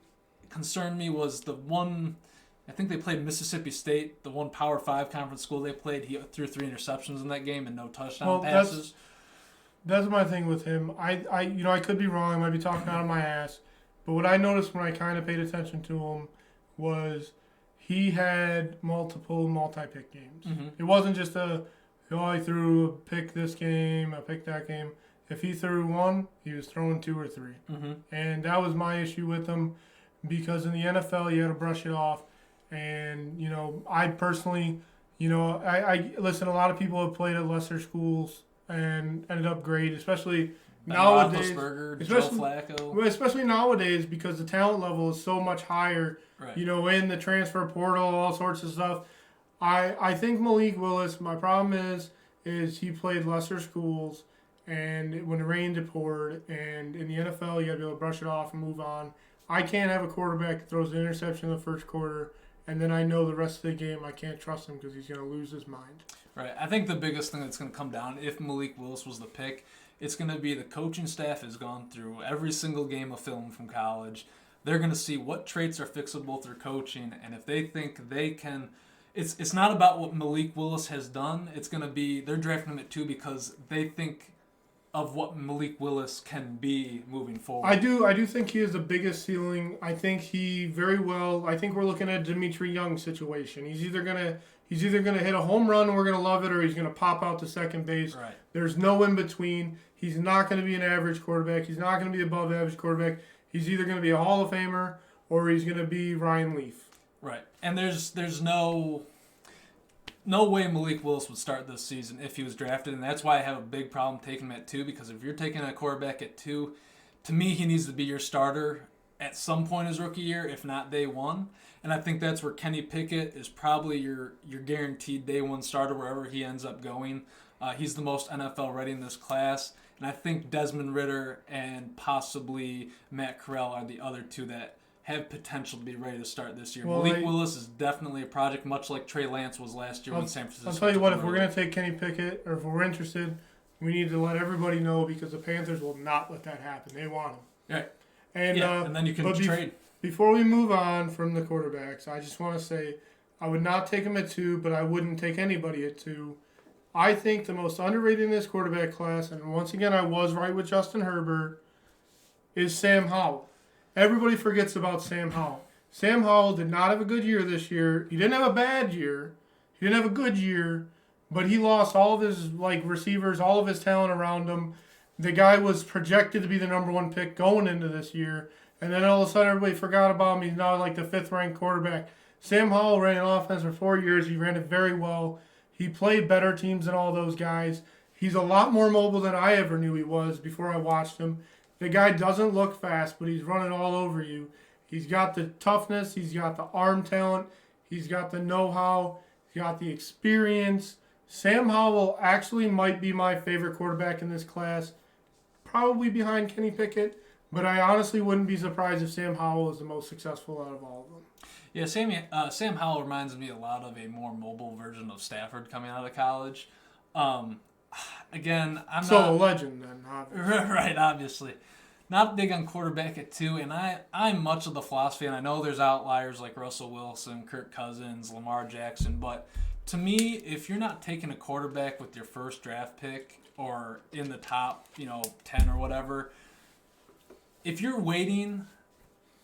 concerned me was I think they played Mississippi State, the one Power 5 conference school they played. He threw 3 interceptions in that game and no touchdown passes. That's my thing with him. I could be wrong. I might be talking out of my ass. But what I noticed when I kind of paid attention to him was he had multiple multi-pick games. Mm-hmm. It wasn't just I threw a pick this game, a pick that game. If he threw 1, he was throwing 2 or 3. Mm-hmm. And that was my issue with him, because in the NFL you had to brush it off. And, I personally, I listen, a lot of people have played at lesser schools and ended up great, especially nowadays. Joe Flacco. Especially nowadays, because the talent level is so much higher, right. In the transfer portal, all sorts of stuff. I think Malik Willis, my problem is he played lesser schools, and when it rained, it poured. And in the NFL, you got to be able to brush it off and move on. I can't have a quarterback that throws an interception in the first quarter, and then I know the rest of the game I can't trust him because he's going to lose his mind. Right. I think the biggest thing that's going to come down, if Malik Willis was the pick, it's going to be the coaching staff has gone through every single game of film from college. They're going to see what traits are fixable through coaching, and if they think they can, it's not about what Malik Willis has done. It's going to be they're drafting him at 2 because they think of what Malik Willis can be moving forward. I do think he has the biggest ceiling. I think I think we're looking at a Dimitri Young situation. He's either gonna hit a home run and we're gonna love it, or he's gonna pop out to second base. Right. There's no in between. He's not gonna be an average quarterback. He's not gonna be above average quarterback. He's either gonna be a Hall of Famer or he's gonna be Ryan Leaf. Right. And there's no way Malik Willis would start this season if he was drafted, and that's why I have a big problem taking him at 2, because if you're taking a quarterback at 2, to me he needs to be your starter at some point his rookie year, if not day 1. And I think that's where Kenny Pickett is probably your guaranteed day 1 starter wherever he ends up going. He's the most NFL ready in this class, and I think Desmond Ridder and possibly Matt Corral are the other 2 that have potential to be ready to start this year. Well, Malik Willis is definitely a project, much like Trey Lance was last year when San Francisco. I'll tell you what, if we're going to take Kenny Pickett, or if we're interested, we need to let everybody know, because the Panthers will not let that happen. They want him. Right. And then you can trade. Before we move on from the quarterbacks, I just want to say I would not take him at 2, but I wouldn't take anybody at 2. I think the most underrated in this quarterback class, and once again I was right with Justin Herbert, is Sam Howell. Everybody forgets about Sam Howell. Sam Howell did not have a good year this year. He didn't have a bad year. He didn't have a good year, but he lost all of his receivers, all of his talent around him. The guy was projected to be the number one pick going into this year, and then all of a sudden everybody forgot about him. He's now like the fifth-ranked quarterback. Sam Howell ran an offense for 4 years. He ran it very well. He played better teams than all those guys. He's a lot more mobile than I ever knew he was before I watched him. The guy doesn't look fast, but he's running all over you. He's got the toughness. He's got the arm talent. He's got the know-how. He's got the experience. Sam Howell actually might be my favorite quarterback in this class, probably behind Kenny Pickett, but I honestly wouldn't be surprised if Sam Howell is the most successful out of all of them. Yeah, Sam Howell reminds me a lot of a more mobile version of Stafford coming out of college. Again, I'm so not... a legend then, obviously. Right, obviously. Not big on quarterback at 2, and I'm much of the philosophy, and I know there's outliers like Russell Wilson, Kirk Cousins, Lamar Jackson, but to me, if you're not taking a quarterback with your first draft pick or in the top, 10 or whatever, if you're waiting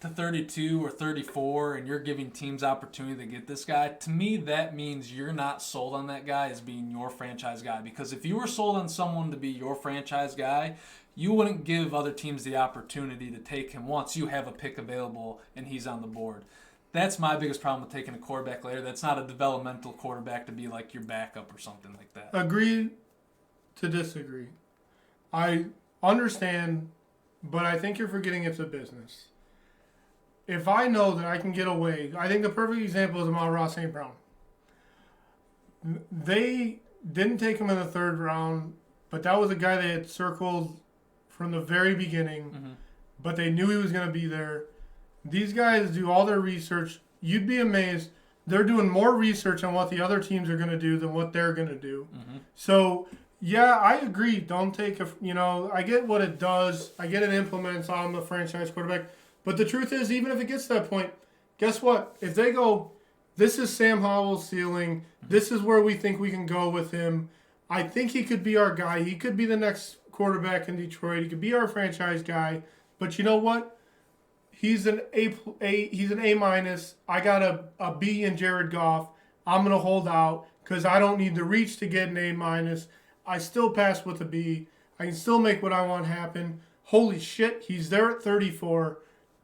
to 32 or 34 and you're giving teams opportunity to get this guy, to me that means you're not sold on that guy as being your franchise guy. Because if you were sold on someone to be your franchise guy, you wouldn't give other teams the opportunity to take him once you have a pick available and he's on the board. That's my biggest problem with taking a quarterback later. That's not a developmental quarterback to be like your backup or something like that. Agree to disagree. I understand, but I think you're forgetting it's a business. If I know that I can get away, I think the perfect example is Amon-Ra St. Brown. They didn't take him in the third round, but that was a guy they had circled from the very beginning, but they knew he was going to be there. These guys do all their research. You'd be amazed. They're doing more research on what the other teams are going to do than what they're going to do. So, yeah, I agree. Don't take I get what it does. I get it implements on the franchise quarterback. But the truth is, even if it gets to that point, guess what? If they go, this is Sam Howell's ceiling, this is where we think we can go with him, I think he could be our guy. He could be the next quarterback in Detroit. He could be our franchise guy. But you know what? He's an A minus. I got a B in Jared Goff. I'm going to hold out because I don't need the reach to get an A minus. I still pass with a B. I can still make what I want happen. Holy shit, he's there at 34.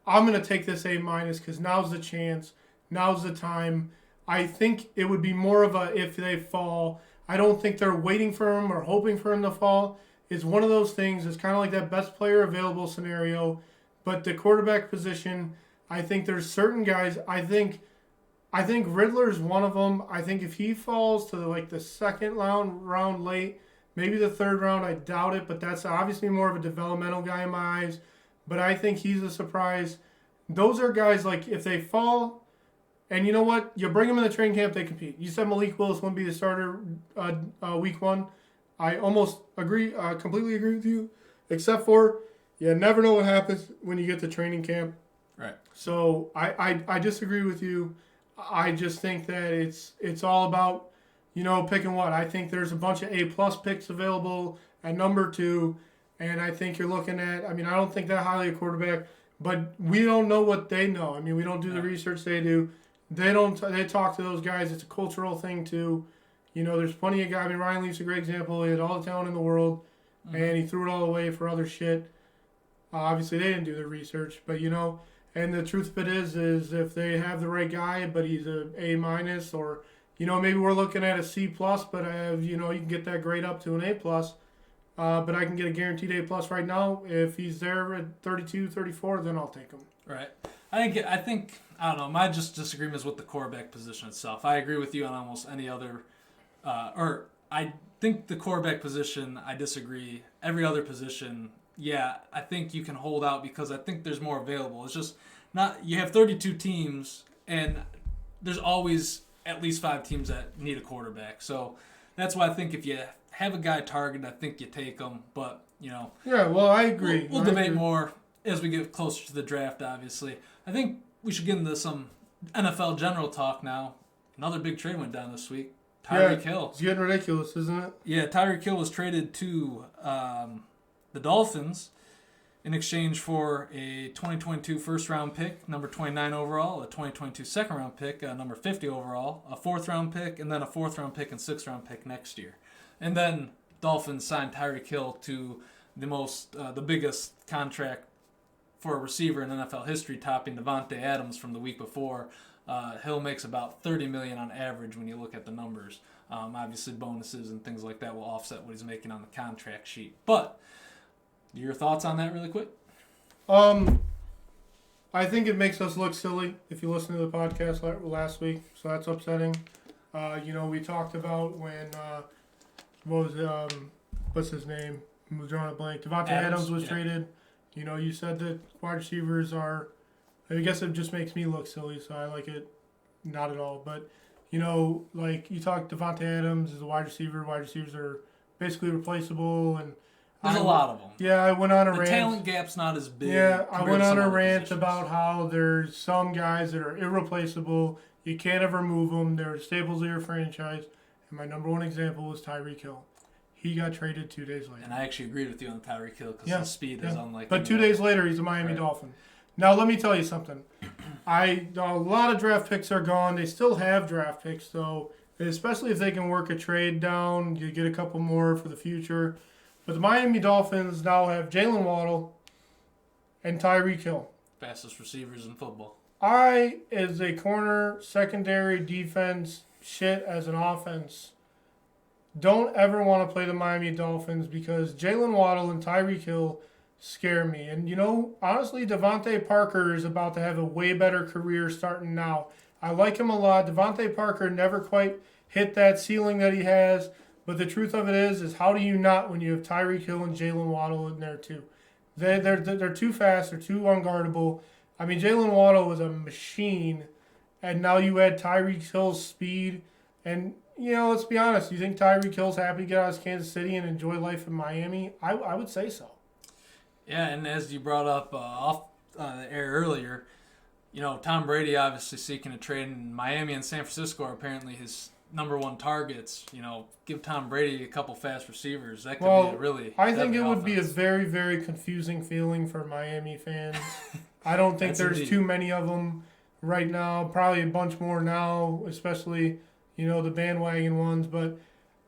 I'm going to take this A minus because now's the chance. Now's the time. I think it would be more of a if they fall. I don't think they're waiting for him or hoping for him to fall. It's one of those things. It's kind of like that best player available scenario. But the quarterback position, I think there's certain guys. I think Riddler's one of them. I think if he falls to the second round late, maybe the third round, I doubt it. But that's obviously more of a developmental guy in my eyes. But I think he's a surprise. Those are guys if they fall, and you know what? You bring them in the training camp, they compete. You said Malik Willis wouldn't be the starter week 1. I almost agree, completely agree with you, except for you never know what happens when you get to training camp. Right. So I disagree with you. I just think that it's all about, picking what. I think there's a bunch of A+ picks available at number 2. And I think you're looking at, I don't think that highly a quarterback, but we don't know what they know. We don't do the research they do. They talk to those guys. It's a cultural thing too. There's plenty of guys. Ryan Leaf's a great example. He had all the talent in the world, and he threw it all away for other shit. Obviously, they didn't do the research, but and the truth of it is if they have the right guy, but he's a A minus, or maybe we're looking at a C+, but you can get that grade up to an A+. But I can get a guaranteed A+ right now. If he's there at 32, 34, then I'll take him. Right. I think I don't know. My disagreement is with the quarterback position itself. I agree with you on almost any other, I think the quarterback position, I disagree. Every other position, yeah, I think you can hold out because I think there's more available. It's just not, you have 32 teams, and there's always at least 5 teams that need a quarterback. So that's why I think if you have a guy targeted, I think you take him. But, Yeah, well, I agree. We'll debate more as we get closer to the draft, obviously. I think we should get into some NFL general talk now. Another big trade went down this week. Tyreek Hill. It's getting ridiculous, isn't it? Yeah, Tyreek Hill was traded to the Dolphins. in exchange for a 2022 first-round pick, number 29 overall, a 2022 second-round pick, number 50 overall, a fourth-round pick, and then a fourth-round pick and sixth-round pick next year. And then Dolphins signed Tyreek Hill to the biggest contract for a receiver in NFL history, topping Davante Adams from the week before. Hill makes about $30 million on average when you look at the numbers. Obviously, bonuses and things like that will offset what he's making on the contract sheet. But your thoughts on that really quick? I think it makes us look silly if you listen to the podcast last week, so that's upsetting. We talked about when what's his name? I'm drawing a blank. Davante Adams was traded. You said that wide receivers are. I guess it just makes me look silly, so I like it not at all. But like you talked, Davante Adams is a wide receiver. Wide receivers are basically replaceable, and there's a lot of them. Yeah, I went on a rant. The talent gap's not as big. Yeah, I went on a rant about how there's some guys that are irreplaceable. You can't ever move them. They're staples of your franchise. And my number one example was Tyreek Hill. He got traded 2 days later. And I actually agreed with you on Tyreek Hill because his speed is unlike. But 2 days later, he's a Miami Dolphin. Now, let me tell you something. A lot of draft picks are gone. They still have draft picks, though, especially if they can work a trade down. You get a couple more for the future. But the Miami Dolphins now have Jalen Waddle and Tyreek Hill. Fastest receivers in football. As a corner, secondary, defense, shit as an offense, don't ever want to play the Miami Dolphins because Jalen Waddle and Tyreek Hill scare me. And, honestly, Devontae Parker is about to have a way better career starting now. I like him a lot. Devontae Parker never quite hit that ceiling that he has. But the truth of it is how do you not when you have Tyreek Hill and Jalen Waddle in there too? They're too fast. They're too unguardable. I mean, Jalen Waddle was a machine. And now you add Tyreek Hill's speed. And, let's be honest. You think Tyreek Hill's happy to get out of Kansas City and enjoy life in Miami? I would say so. Yeah, and as you brought up off the air earlier, Tom Brady obviously seeking a trade in Miami and San Francisco are apparently his number one targets. Give Tom Brady a couple fast receivers. That could be really. I think it would offense. Be a very, very confusing feeling for Miami fans. I don't think there's too many of them right now. Probably a bunch more now, especially the bandwagon ones. But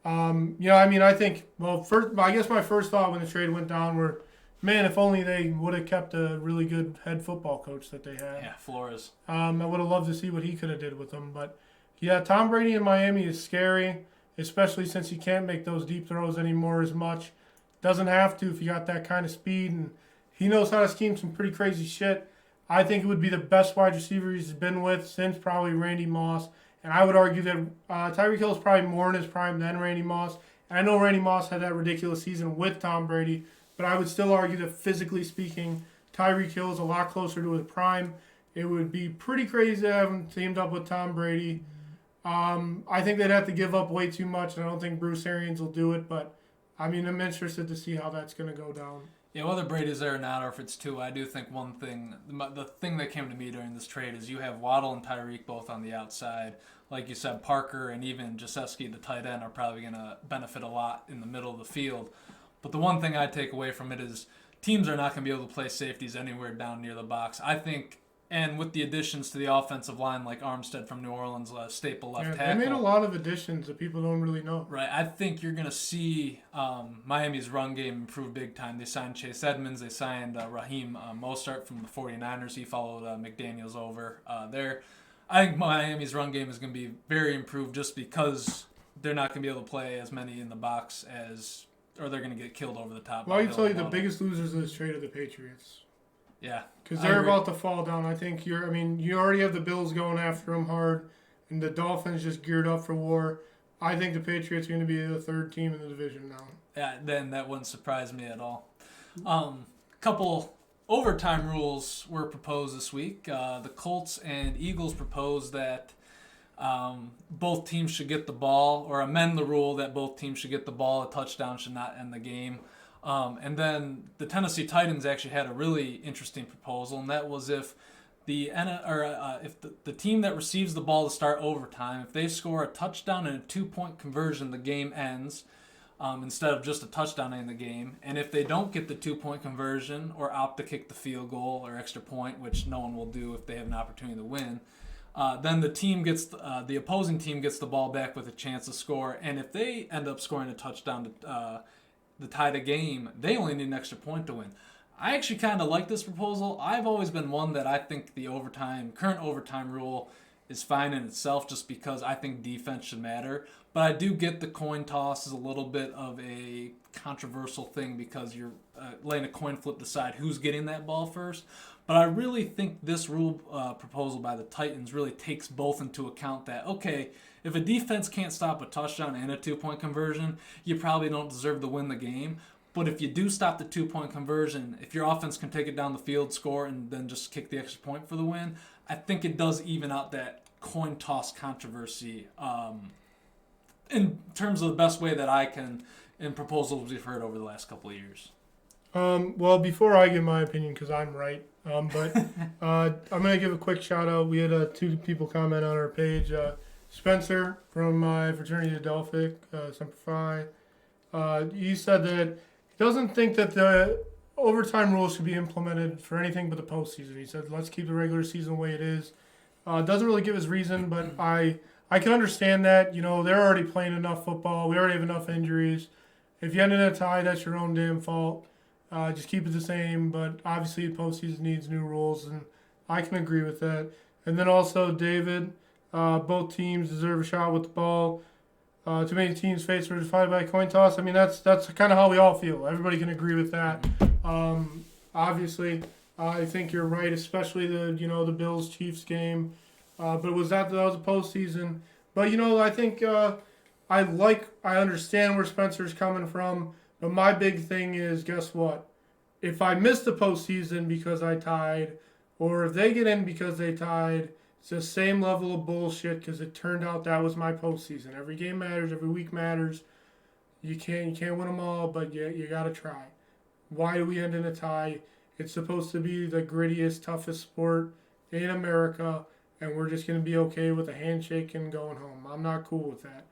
I think I guess my first thought when the trade went down were, man, if only they would have kept a really good head football coach that they had. Yeah, Flores. I would have loved to see what he could have did with them. But, yeah, Tom Brady in Miami is scary, especially since he can't make those deep throws anymore as much. Doesn't have to if you got that kind of speed. And he knows how to scheme some pretty crazy shit. I think it would be the best wide receiver he's been with since probably Randy Moss. And I would argue that Tyreek Hill is probably more in his prime than Randy Moss. And I know Randy Moss had that ridiculous season with Tom Brady, but I would still argue that physically speaking, Tyreek Hill is a lot closer to his prime. It would be pretty crazy to have him teamed up with Tom Brady. I think they'd have to give up way too much, and I don't think Bruce Arians will do it. But, I'm interested to see how that's going to go down. Yeah, whether Brady's there or not, or if it's two, I do think one thing, the thing that came to me during this trade is you have Waddle and Tyreek both on the outside. Like you said, Parker and even Jasewski, the tight end, are probably going to benefit a lot in the middle of the field. But the one thing I take away from it is teams are not going to be able to play safeties anywhere down near the box. I think, and with the additions to the offensive line, like Armstead from New Orleans, staple left tackle. They made a lot of additions that people don't really know. Right. I think you're going to see Miami's run game improve big time. They signed Chase Edmonds. They signed Raheem Mostert from the 49ers. He followed McDaniels over there. I think Miami's run game is going to be very improved just because they're not going to be able to play as many in the box or they're going to get killed over the top. Well, I can tell you the biggest losers of this trade are the Patriots. Yeah. Because they're about to fall down. I think you already have the Bills going after them hard, and the Dolphins just geared up for war. I think the Patriots are going to be the third team in the division now. Yeah, then that wouldn't surprise me at all. Couple overtime rules were proposed this week. The Colts and Eagles proposed that both teams should get the ball, or amend the rule that both teams should get the ball. A touchdown should not end the game. And then the Tennessee Titans actually had a really interesting proposal, and that was if the team that receives the ball to start overtime, if they score a touchdown and a 2-point conversion, the game ends. instead of just a touchdown in the game. And if they don't get the 2-point conversion or opt to kick the field goal or extra point, which no one will do if they have an opportunity to win, then the opposing team gets the ball back with a chance to score. And if they end up scoring a touchdown to tie the game, they only need an extra point to win. I actually kind of like this proposal. I've always been one that I think the current overtime rule is fine in itself, just because I think defense should matter. But I do get the coin toss is a little bit of a controversial thing because you're letting a coin flip decide who's getting that ball first. But I really think this rule proposal by the Titans really takes both into account that, okay, if a defense can't stop a touchdown and a 2-point conversion, you probably don't deserve to win the game. But if you do stop the 2-point conversion, if your offense can take it down the field, score, and then just kick the extra point for the win, I think it does even out that coin toss controversy in terms of the best way that I can in proposals we've heard over the last couple of years. Well, before I give my opinion, because I'm right, but I'm going to give a quick shout out. We had 2 people comment on our page. Spencer from my fraternity at Delphic, Semper Fi. He said that he doesn't think that the overtime rules should be implemented for anything but the postseason. He said, let's keep the regular season the way it is. Doesn't really give his reason, but I can understand that. You know, they're already playing enough football. We already have enough injuries. If you end in a tie, that's your own damn fault. Just keep it the same. But obviously, the postseason needs new rules, and I can agree with that. And then also, David, both teams deserve a shot with the ball. Too many teams' fates were decided by a coin toss. I mean, that's kind of how we all feel. Everybody can agree with that. Obviously, I think you're right, especially the Bills-Chiefs game. But that was a postseason. But I think I understand where Spencer's coming from. But my big thing is, guess what? If I miss the postseason because I tied, or if they get in because they tied, it's the same level of bullshit because it turned out that was my postseason. Every game matters. Every week matters. You can't win them all, but you got to try. Why do we end in a tie? It's supposed to be the grittiest, toughest sport in America, and we're just going to be okay with a handshake and going home. I'm not cool with that.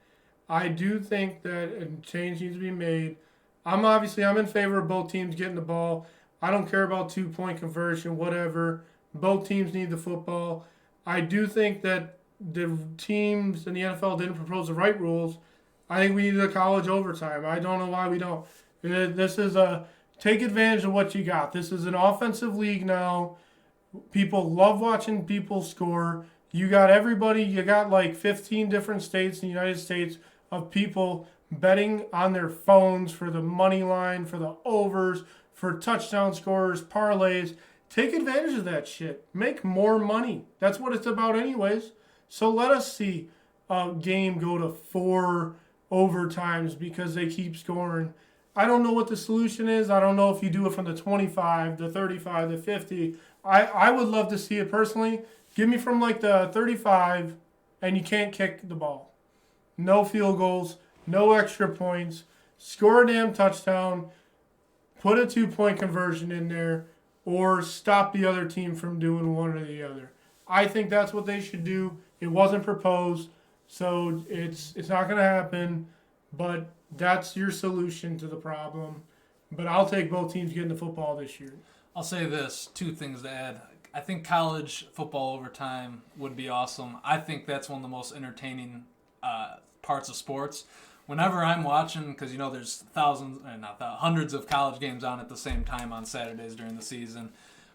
I do think that a change needs to be made. I'm in favor of both teams getting the ball. I don't care about 2-point conversion, whatever. Both teams need the football. I do think that the teams in the NFL didn't propose the right rules. I think we need a college overtime. I don't know why we don't. This is take advantage of what you got. This is an offensive league now. People love watching people score. You got everybody. You got like 15 different states in the United States of people betting on their phones for the money line, for the overs, for touchdown scorers, parlays. Take advantage of that shit. Make more money. That's what it's about anyways. So let us see a game go to 4 overtimes because they keep scoring. I don't know what the solution is. I don't know if you do it from the 25, the 35, the 50. I would love to see it personally. Give me from like the 35 and you can't kick the ball. No field goals. No extra points. Score a damn touchdown. Put a 2-point conversion in there. Or stop the other team from doing one or the other. I think that's what they should do. It wasn't proposed, so it's not going to happen. But that's your solution to the problem. But I'll take both teams getting the football this year. I'll say this, 2 things to add. I think college football overtime would be awesome. I think that's one of the most entertaining parts of sports. Whenever I'm watching, because there's hundreds of college games on at the same time on Saturdays during the season.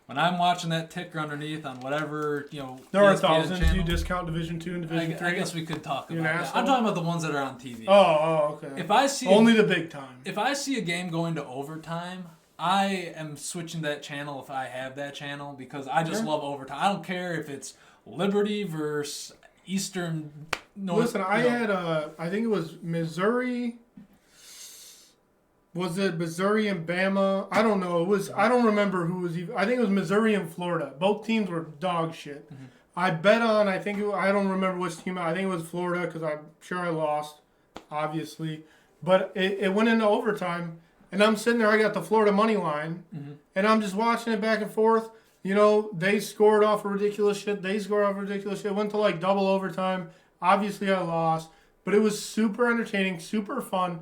When I'm watching that ticker underneath on whatever, there are thousands. Channel, you discount Division II and Division III. I guess we could talk about that. I'm talking about the ones that are on TV. Oh, okay. If I see only the big time. If I see a game going to overtime, I am switching that channel if I have that channel because I just love overtime. I don't care if it's Liberty versus Eastern. Listen, I had I think it was Missouri. Was it Missouri and Bama? I don't know. I don't remember who was even. I think it was Missouri and Florida. Both teams were dog shit. Mm-hmm. I bet on. I don't remember which team. I think it was Florida because I'm sure I lost, obviously. But it went into overtime, and I'm sitting there. I got the Florida money line, and I'm just watching it back and forth. They scored off of ridiculous shit. It went to like double overtime. Obviously, I lost, but it was super entertaining, super fun.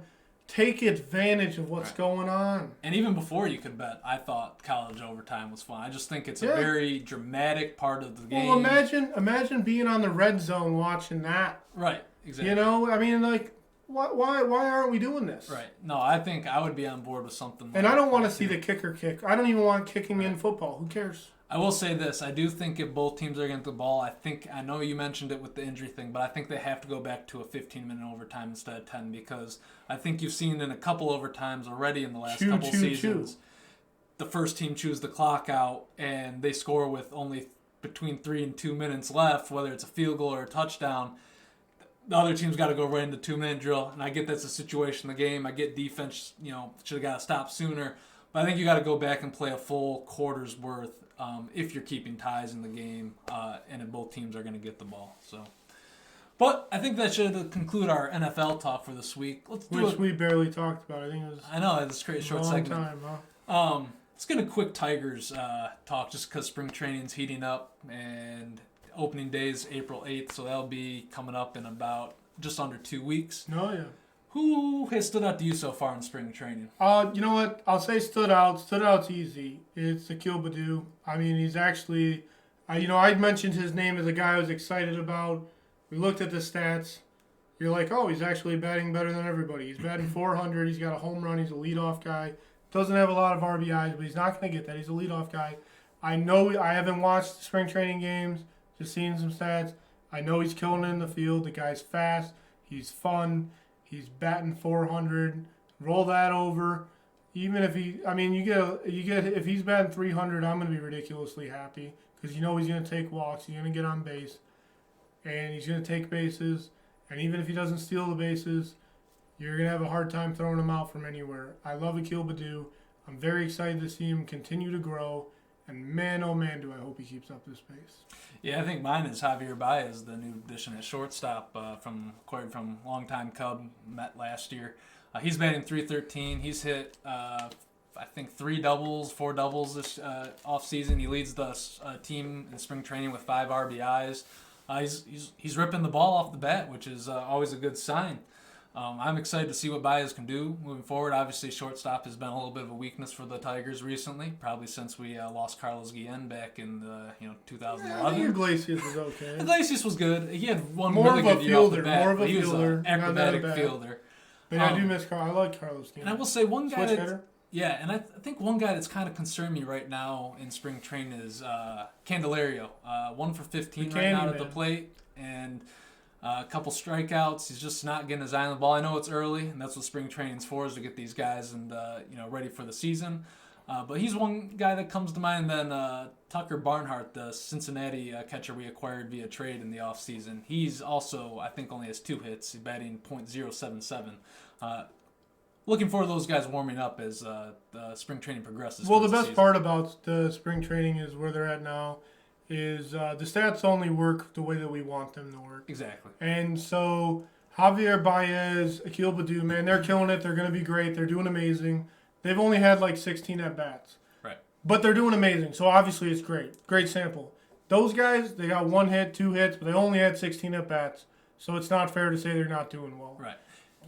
take advantage of what's going on. And even before you could bet, I thought college overtime was fun. I just think it's a very dramatic part of the game. Well, imagine being on the red zone watching that. Right, exactly. You know, I mean, like, why aren't we doing this? Right. No, I think I would be on board with something like And I don't want to that see the kicker kick. I don't even want kicking in football. Who cares? I will say this. I do think if both teams are going to get the ball, I know you mentioned it with the injury thing, but I think they have to go back to a 15-minute overtime instead of 10 because I think you've seen in a couple overtimes already in the last couple seasons, the first team chews the clock out and they score with only between 3 and 2 minutes left, whether it's a field goal or a touchdown. The other team's got to go right into 2-minute drill, and I get that's a situation in the game. I get defense, should have got to stop sooner. But I think you got to go back and play a full quarter's worth if you're keeping ties in the game, and if both teams are going to get the ball. So, but I think that should conclude our NFL talk for this week. Which we barely talked about. I think it was. I know it's a short segment. Time, huh? Let's get a quick Tigers talk, just because spring training's heating up and opening day is April 8th, so that'll be coming up in about just under 2 weeks. Oh yeah. Who has stood out to you so far in spring training? You know what? I'll say stood out. Stood out's easy. It's Akil Baddoo. I mean, he's actually, I mentioned his name as a guy I was excited about. We looked at the stats. You're like, oh, he's actually batting better than everybody. He's batting 400. He's got a home run. He's a leadoff guy. Doesn't have a lot of RBIs, but he's not going to get that. He's a leadoff guy. I know I haven't watched the spring training games, just seeing some stats. I know he's killing it in the field. The guy's fast. He's fun. He's batting 400. Roll that over. Even if if he's batting 300, I'm going to be ridiculously happy because he's going to take walks. He's going to get on base, and he's going to take bases. And even if he doesn't steal the bases, you're going to have a hard time throwing him out from anywhere. I love Akil Baddoo. I'm very excited to see him continue to grow. And man, oh man, do I hope he keeps up this pace. Yeah, I think mine is Javier Baez, the new addition at shortstop acquired from longtime Cub, met last year. He's batting .313. He's hit, I think, 4 doubles this offseason. He leads the team in spring training with 5 RBIs. He's ripping the ball off the bat, which is always a good sign. I'm excited to see what Baez can do moving forward. Obviously, shortstop has been a little bit of a weakness for the Tigers recently, probably since we lost Carlos Guillen back in 2011. Yeah, I think Iglesias was okay. Iglesias was good. He had one more really good year off the fielder, bat. more of a He was fielder, an acrobatic fielder. But I do miss Carlos. I like Carlos Guillen. And I will say one guy hitter. Yeah, and I think one guy that's kind of concerned me right now in spring training is Candelario. 1 for 15 right now at the plate, and a couple strikeouts. He's just not getting his eye on the ball. I know it's early, and that's what spring training's for, is to get these guys and ready for the season. But he's one guy that comes to mind. Then Tucker Barnhart, the Cincinnati catcher we acquired via trade in the offseason. He's also, I think, only has 2 hits. He's batting .077. Looking for those guys warming up as the spring training progresses. Well, the best part about the spring training is where they're at now. Is the stats only work the way that we want them to work. Exactly. And so Javier Baez, Akil Baddoo, man, they're killing it. They're going to be great. They're doing amazing. They've only had like 16 at-bats. Right. But they're doing amazing. So obviously it's great. Great sample. Those guys, they got 1 hit, 2 hits, but they only had 16 at-bats. So it's not fair to say they're not doing well. Right.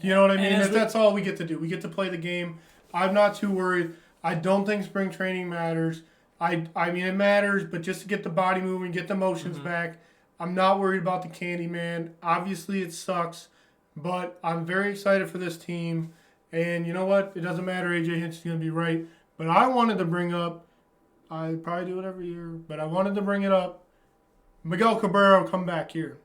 You know what I mean? That's all we get to do. We get to play the game. I'm not too worried. I don't think spring training matters. I mean, it matters, but just to get the body moving, get the motions back. I'm not worried about the candy, man. Obviously, it sucks, but I'm very excited for this team. And you know what? It doesn't matter. A.J. Hinch is going to be right. But I wanted to bring up, I probably do it every year, but I wanted to bring it up. Miguel Cabrera will come back here.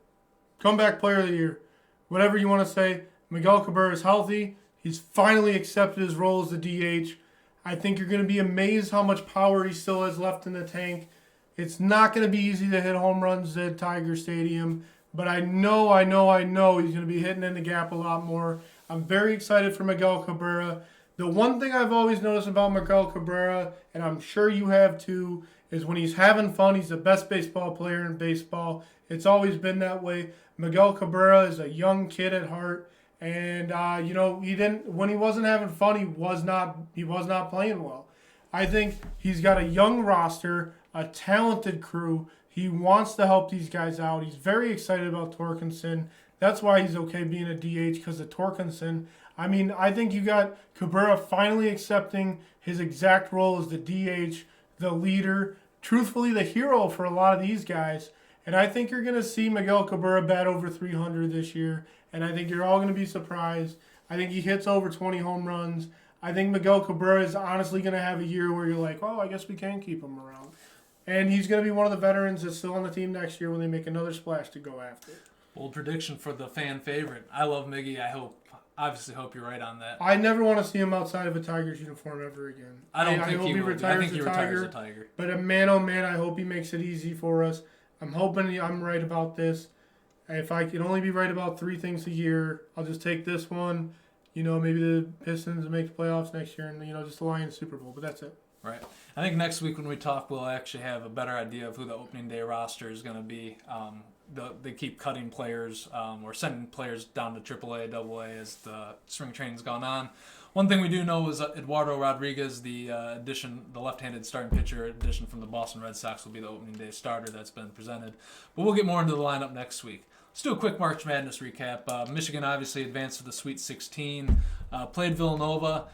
Comeback player of the year. Whatever you want to say. Miguel Cabrera is healthy. He's finally accepted his role as the DH. I think you're going to be amazed how much power he still has left in the tank. It's not going to be easy to hit home runs at Tiger Stadium, but I know he's going to be hitting in the gap a lot more. I'm very excited for Miguel Cabrera. The one thing I've always noticed about Miguel Cabrera, and I'm sure you have too, is when he's having fun, he's the best baseball player in baseball. It's always been that way. Miguel Cabrera is a young kid at heart. And when he wasn't having fun, he was not playing well. I think he's got a young roster, a talented crew. He wants to help these guys out. He's very excited about Torkelson. That's why he's okay being a DH, because of Torkelson. I mean, I think you got Cabrera finally accepting his exact role as the DH, the leader, truthfully the hero for a lot of these guys. And I think you're going to see Miguel Cabrera bat over 300 this year. And I think you're all going to be surprised. I think he hits over 20 home runs. I think Miguel Cabrera is honestly going to have a year where you're like, oh, I guess we can keep him around. And he's going to be one of the veterans that's still on the team next year when they make another splash to go after. Bold prediction for the fan favorite. I love Miggy. Obviously hope you're right on that. I never want to see him outside of a Tigers uniform ever again. I don't think hope he will. I think he retires a Tiger. But man, oh man, I hope he makes it easy for us. I'm hoping I'm right about this. If I can only be right about 3 things a year, I'll just take this one. Maybe the Pistons make the playoffs next year and, just the Lions Super Bowl. But that's it. Right. I think next week when we talk, we'll actually have a better idea of who the opening day roster is going to be. They keep cutting players or sending players down to AAA, AA as the spring training's gone on. One thing we do know is Eduardo Rodriguez, the left-handed starting pitcher addition from the Boston Red Sox, will be the opening day starter that's been presented. But we'll get more into the lineup next week. Let's do a quick March Madness recap. Michigan obviously advanced to the Sweet 16, played Villanova,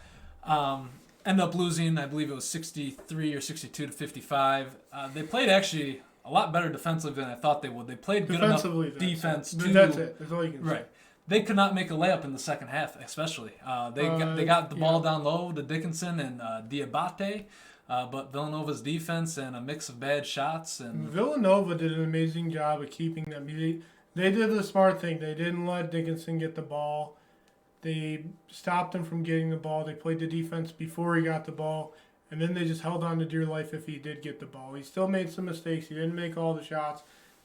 ended up losing, I believe it was 63 or 62 to 55. They played actually a lot better defensively than I thought they would. They played good enough defense too. That's it. That's all you can say. Right. They could not make a layup in the second half, especially. They got the ball down low to Dickinson and Diabate, but Villanova's defense and a mix of bad shots. And Villanova did an amazing job of keeping them. They did the smart thing. They didn't let Dickinson get the ball. They stopped him from getting the ball. They played the defense before he got the ball. And then they just held on to dear life if he did get the ball. He still made some mistakes. He didn't make all the shots.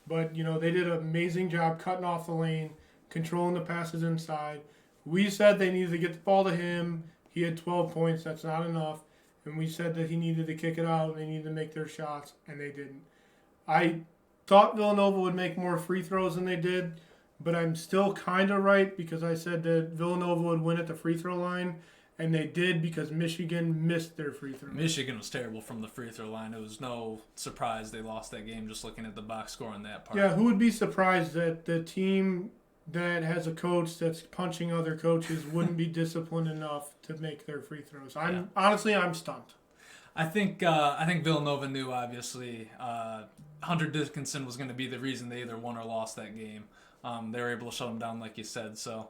But, they did an amazing job cutting off the lane, controlling the passes inside. We said they needed to get the ball to him. He had 12 points. That's not enough. And we said that he needed to kick it out. They needed to make their shots, and they didn't. I thought Villanova would make more free throws than they did, but I'm still kind of right because I said that Villanova would win at the free throw line. And they did because Michigan missed their free throw. Michigan was terrible from the free throw line. It was no surprise they lost that game just looking at the box score on that part. Yeah, who would be surprised that the team that has a coach that's punching other coaches wouldn't be disciplined enough to make their free throws? Honestly, I'm stumped. I think Villanova knew, obviously, Hunter Dickinson was going to be the reason they either won or lost that game. They were able to shut him down, like you said, so...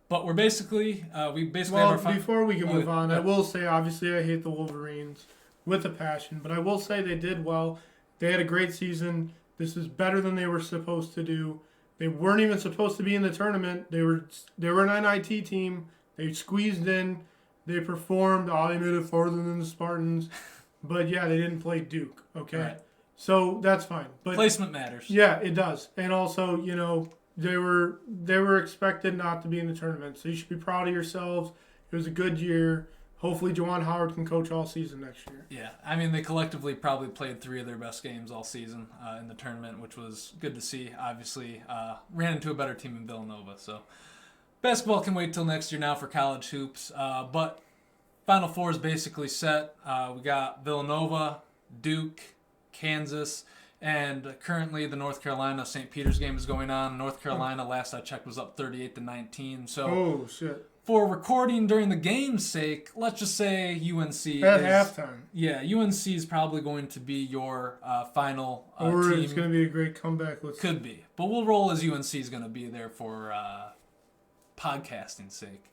But we basically have our before we can move on, I will say, obviously, I hate the Wolverines with a passion, but I will say they did well. They had a great season. This is better than they were supposed to do. They weren't even supposed to be in the tournament. They were an NIT team. They squeezed in. They performed. Oh, they made it farther than the Spartans. But, yeah, they didn't play Duke, okay? Right. So that's fine. But placement matters. Yeah, it does. And also, they were expected not to be in the tournament, so you should be proud of yourselves. It was a good year. Hopefully, Juwan Howard can coach all season next year. Yeah, I mean, they collectively probably played 3 of their best games all season in the tournament, which was good to see. Obviously, ran into a better team in Villanova. So, basketball can wait till next year now for college hoops. But Final Four is basically set. We got Villanova, Duke, Kansas. And currently, the North Carolina St. Peter's game is going on. North Carolina, last I checked, was up 38-19. So, oh shit! For recording during the game's sake, let's just say UNC at halftime. Yeah, UNC is probably going to be your final or team. It's going to be a great comeback. Could be, but we'll roll as UNC is going to be there for podcasting's sake.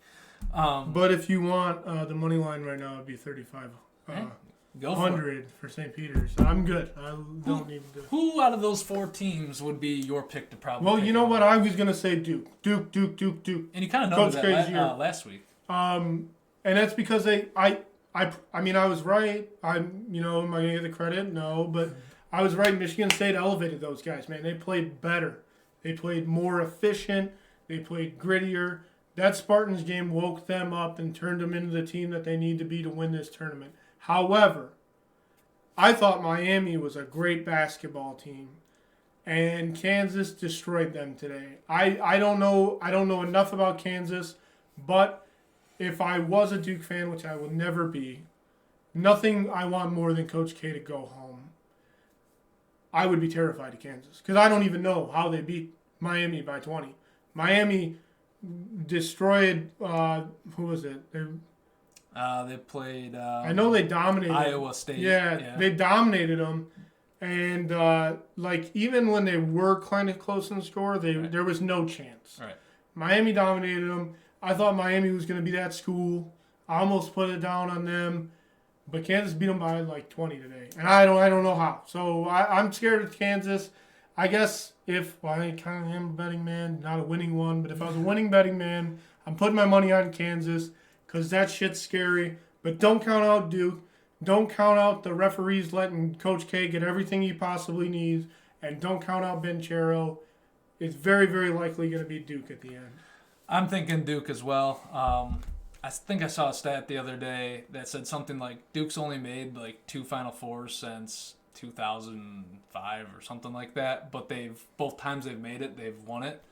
But if you want the money line right now, it'd be 35. Go for 100 for St. Peter's. I'm good. I don't need to do it. Who out of those 4 teams would be your pick to probably Well, you know what? I was going to say Duke. Duke. And you kind of noticed that last week. And that's because I was right. Am I going to get the credit? No. But I was right. Michigan State elevated those guys, man. They played better. They played more efficient. They played grittier. That Spartans game woke them up and turned them into the team that they need to be to win this tournament. However, I thought Miami was a great basketball team, and Kansas destroyed them today. I don't know enough about Kansas, but if I was a Duke fan, which I will never be, nothing I want more than Coach K to go home. I would be terrified of Kansas because I don't even know how they beat Miami by 20. Miami destroyed. Who was it? They played. I know they dominated Iowa State. Yeah, they dominated them. And even when they were kind of close in the score, there was no chance. Right. Miami dominated them. I thought Miami was going to be that school. I almost put it down on them, but Kansas beat them by like 20 today, and I don't know how. So I'm scared of Kansas. I guess I kind of am a betting man, not a winning one, but if I was a winning betting man, I'm putting my money on Kansas because that shit's scary. But don't count out Duke. Don't count out the referees letting Coach K get everything he possibly needs, and don't count out Banchero. It's very, very likely going to be Duke at the end. I'm thinking Duke as well. I think I saw a stat the other day that said something like Duke's only made like 2 Final Fours since 2005 or something like that, but both times they've made it, they've won it.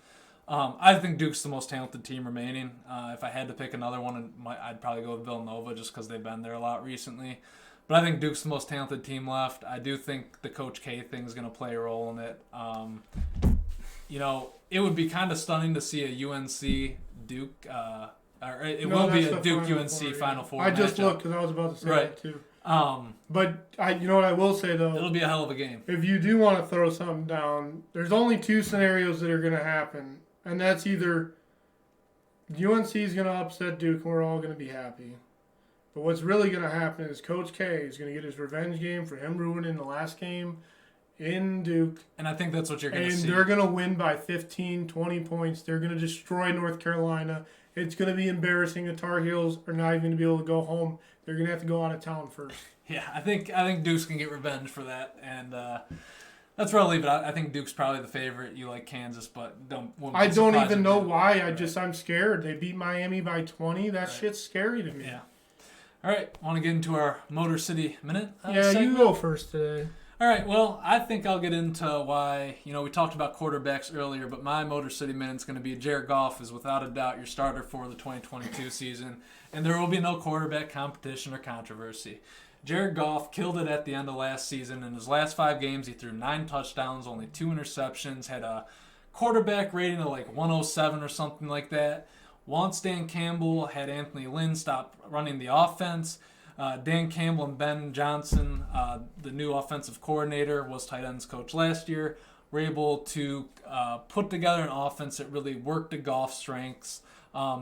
I think Duke's the most talented team remaining. If I had to pick another one, I'd probably go with Villanova just because they've been there a lot recently. But I think Duke's the most talented team left. I do think the Coach K thing is going to play a role in it. It would be kind of stunning to see a UNC Duke. It will be a Duke UNC Final Four. I just looked because I was about to say that too. But you know what I will say though? It'll be a hell of a game. If you do want to throw something down, there's only 2 scenarios that are going to happen, and that's either UNC is going to upset Duke and we're all going to be happy. But what's really going to happen is Coach K is going to get his revenge game for him ruining the last game in Duke. And I think that's what you're going to see. And they're going to win by 15, 20 points. They're going to destroy North Carolina. It's going to be embarrassing. The Tar Heels are not even going to be able to go home. They're going to have to go out of town first. Yeah, I think Duke's can get revenge for that. And that's where I'll leave it. I think Duke's probably the favorite. You like Kansas, but I don't even know why. I'm scared. They beat Miami by 20. That shit's scary to me. Yeah. All right, want to get into our Motor City Minute? Yeah, segment? you go first today. All right, well, I think I'll get into why, we talked about quarterbacks earlier, but my Motor City Minute's going to be Jared Goff is without a doubt your starter for the 2022 season, and there will be no quarterback competition or controversy. Jared Goff killed it at the end of last season. In his last 5 games, he threw 9 touchdowns, only 2 interceptions, had a quarterback rating of like 107 or something like that. Once Dan Campbell had Anthony Lynn stop running the offense, Dan Campbell and Ben Johnson, the new offensive coordinator, was tight ends coach last year, were able to put together an offense that really worked to Goff's strengths.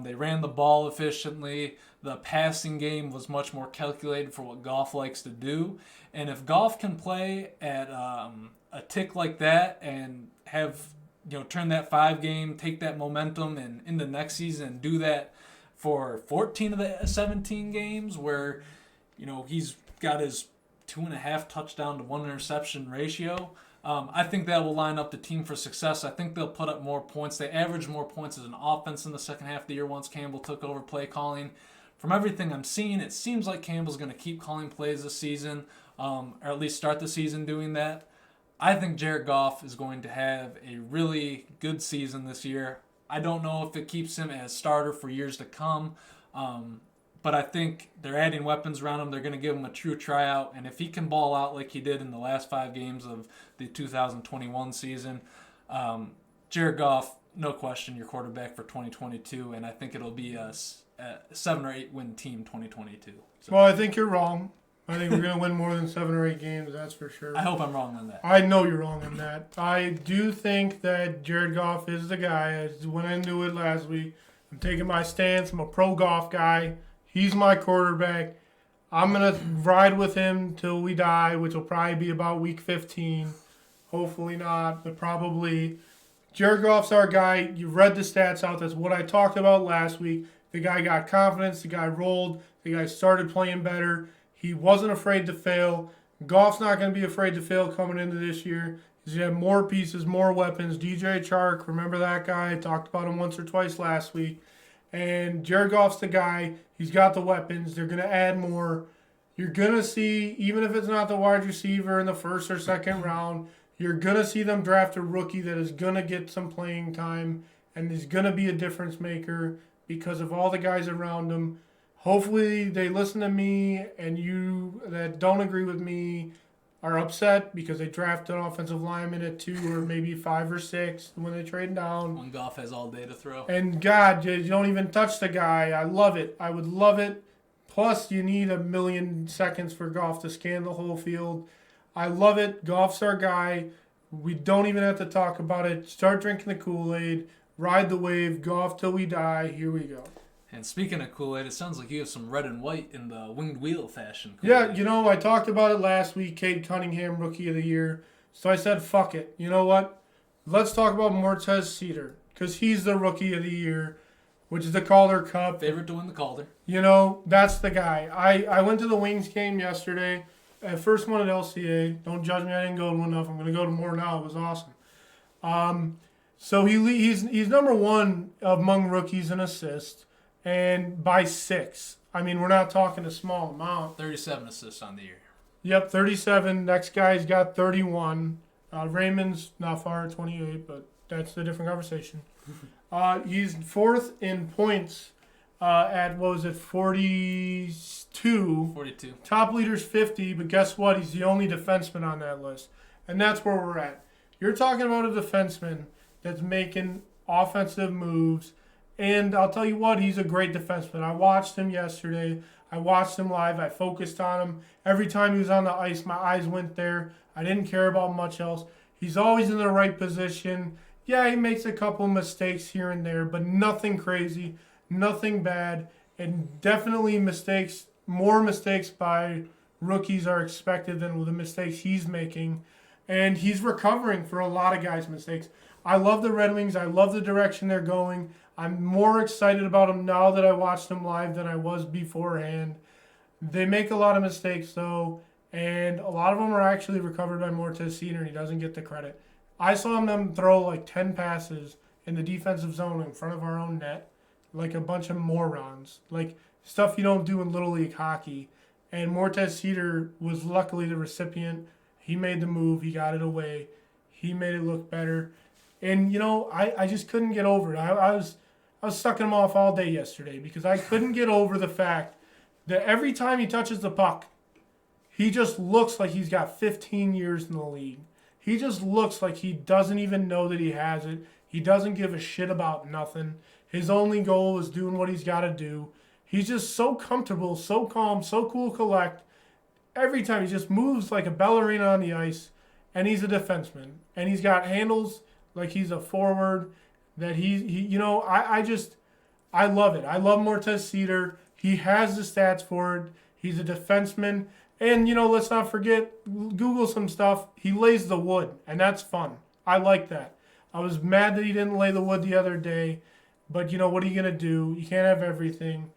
They ran the ball efficiently. The passing game was much more calculated for what Goff likes to do. And if Goff can play at a tick like that and have turn that 5 game, take that momentum and into next season and do that for 14 of the 17 games where, he's got his 2.5 touchdown to 1 interception ratio. I think that will line up the team for success. I think they'll put up more points. They averaged more points as an offense in the second half of the year once Campbell took over play calling. From everything I'm seeing, it seems like Campbell's going to keep calling plays this season, or at least start the season doing that. I think Jared Goff is going to have a really good season this year. I don't know if it keeps him as starter for years to come, but I think they're adding weapons around him. They're going to give him a true tryout, and if he can ball out like he did in the last 5 games of the 2021 season, Jared Goff, no question, your quarterback for 2022, and I think it'll be a 7 or 8 win team 2022. So. Well, I think you're wrong. I think we're going to win more than 7 or 8 games, that's for sure. I hope I'm wrong on that. I know you're wrong on that. I do think that Jared Goff is the guy. I went into it last week. I'm taking my stance. I'm a pro Goff guy. He's my quarterback. I'm going to ride with him till we die, which will probably be about week 15. Hopefully not, but probably. Jared Goff's our guy. You read the stats out. That's what I talked about last week. The guy got confidence. The guy rolled. The guy started playing better. He wasn't afraid to fail. Goff's not going to be afraid to fail coming into this year. He's going to have more pieces, more weapons. DJ Chark, remember that guy? I talked about him once or twice last week. And Jared Goff's the guy. He's got the weapons. They're going to add more. You're going to see, even if it's not the wide receiver in the first or second round, you're going to see them draft a rookie that is going to get some playing time and is going to be a difference maker because of all the guys around him. Hopefully they listen to me, and you that don't agree with me, are upset because they drafted an offensive lineman at 2 or maybe 5 or 6 when they trade down. When Goff has all day to throw. And God, you don't even touch the guy. I love it. I would love it. Plus, you need 1,000,000 seconds for Goff to scan the whole field. I love it. Goff's our guy. We don't even have to talk about it. Start drinking the Kool-Aid. Ride the wave. Goff till we die. Here we go. And speaking of Kool-Aid, it sounds like you have some red and white in the winged wheel fashion. Kool-Aid. Yeah, I talked about it last week. Cade Cunningham, Rookie of the Year. So I said, fuck it. You know what? Let's talk about Montez Ceter because he's the Rookie of the Year, which is the Calder Cup. Favorite to win the Calder. That's the guy. I went to the Wings game yesterday. First one at LCA. Don't judge me. I didn't go to enough. I'm going to go to more now. It was awesome. So he's number 1 among rookies in assists. And by 6. I mean, we're not talking a small amount. 37 assists on the year. Yep, 37. Next guy's got 31. Raymond's not far at 28, but that's a different conversation. He's 4th in points at, 42? 42. Top leader's 50, but guess what? He's the only defenseman on that list. And that's where we're at. You're talking about a defenseman that's making offensive moves. And I'll tell you what, he's a great defenseman. I watched him yesterday. I watched him live. I focused on him. Every time he was on the ice, my eyes went there. I didn't care about much else. He's always in the right position. Yeah, he makes a couple mistakes here and there, but nothing crazy, nothing bad, and definitely more mistakes by rookies are expected than the mistakes he's making. And he's recovering for a lot of guys' mistakes. I love the Red Wings. I love the direction they're going. I'm more excited about them now that I watched them live than I was beforehand. They make a lot of mistakes, though, and a lot of them are actually recovered by Montez Ceter, and he doesn't get the credit. I saw them throw like 10 passes in the defensive zone in front of our own net, like a bunch of morons, like stuff you don't do in Little League hockey. And Montez Ceter was luckily the recipient. He made the move. He got it away. He made it look better. And, I just couldn't get over it. I was sucking him off all day yesterday because I couldn't get over the fact that every time he touches the puck, he just looks like he's got 15 years in the league. He just looks like he doesn't even know that he has it. He doesn't give a shit about nothing. His only goal is doing what he's got to do. He's just so comfortable, so calm, so cool, collect. Every time he just moves like a ballerina on the ice, and he's a defenseman. And he's got handles like he's a forward. That I love it. I love Montez Ceter. He has the stats for it. He's a defenseman. And, let's not forget, Google some stuff. He lays the wood, and that's fun. I like that. I was mad that he didn't lay the wood the other day. But, what are you going to do? You can't have everything.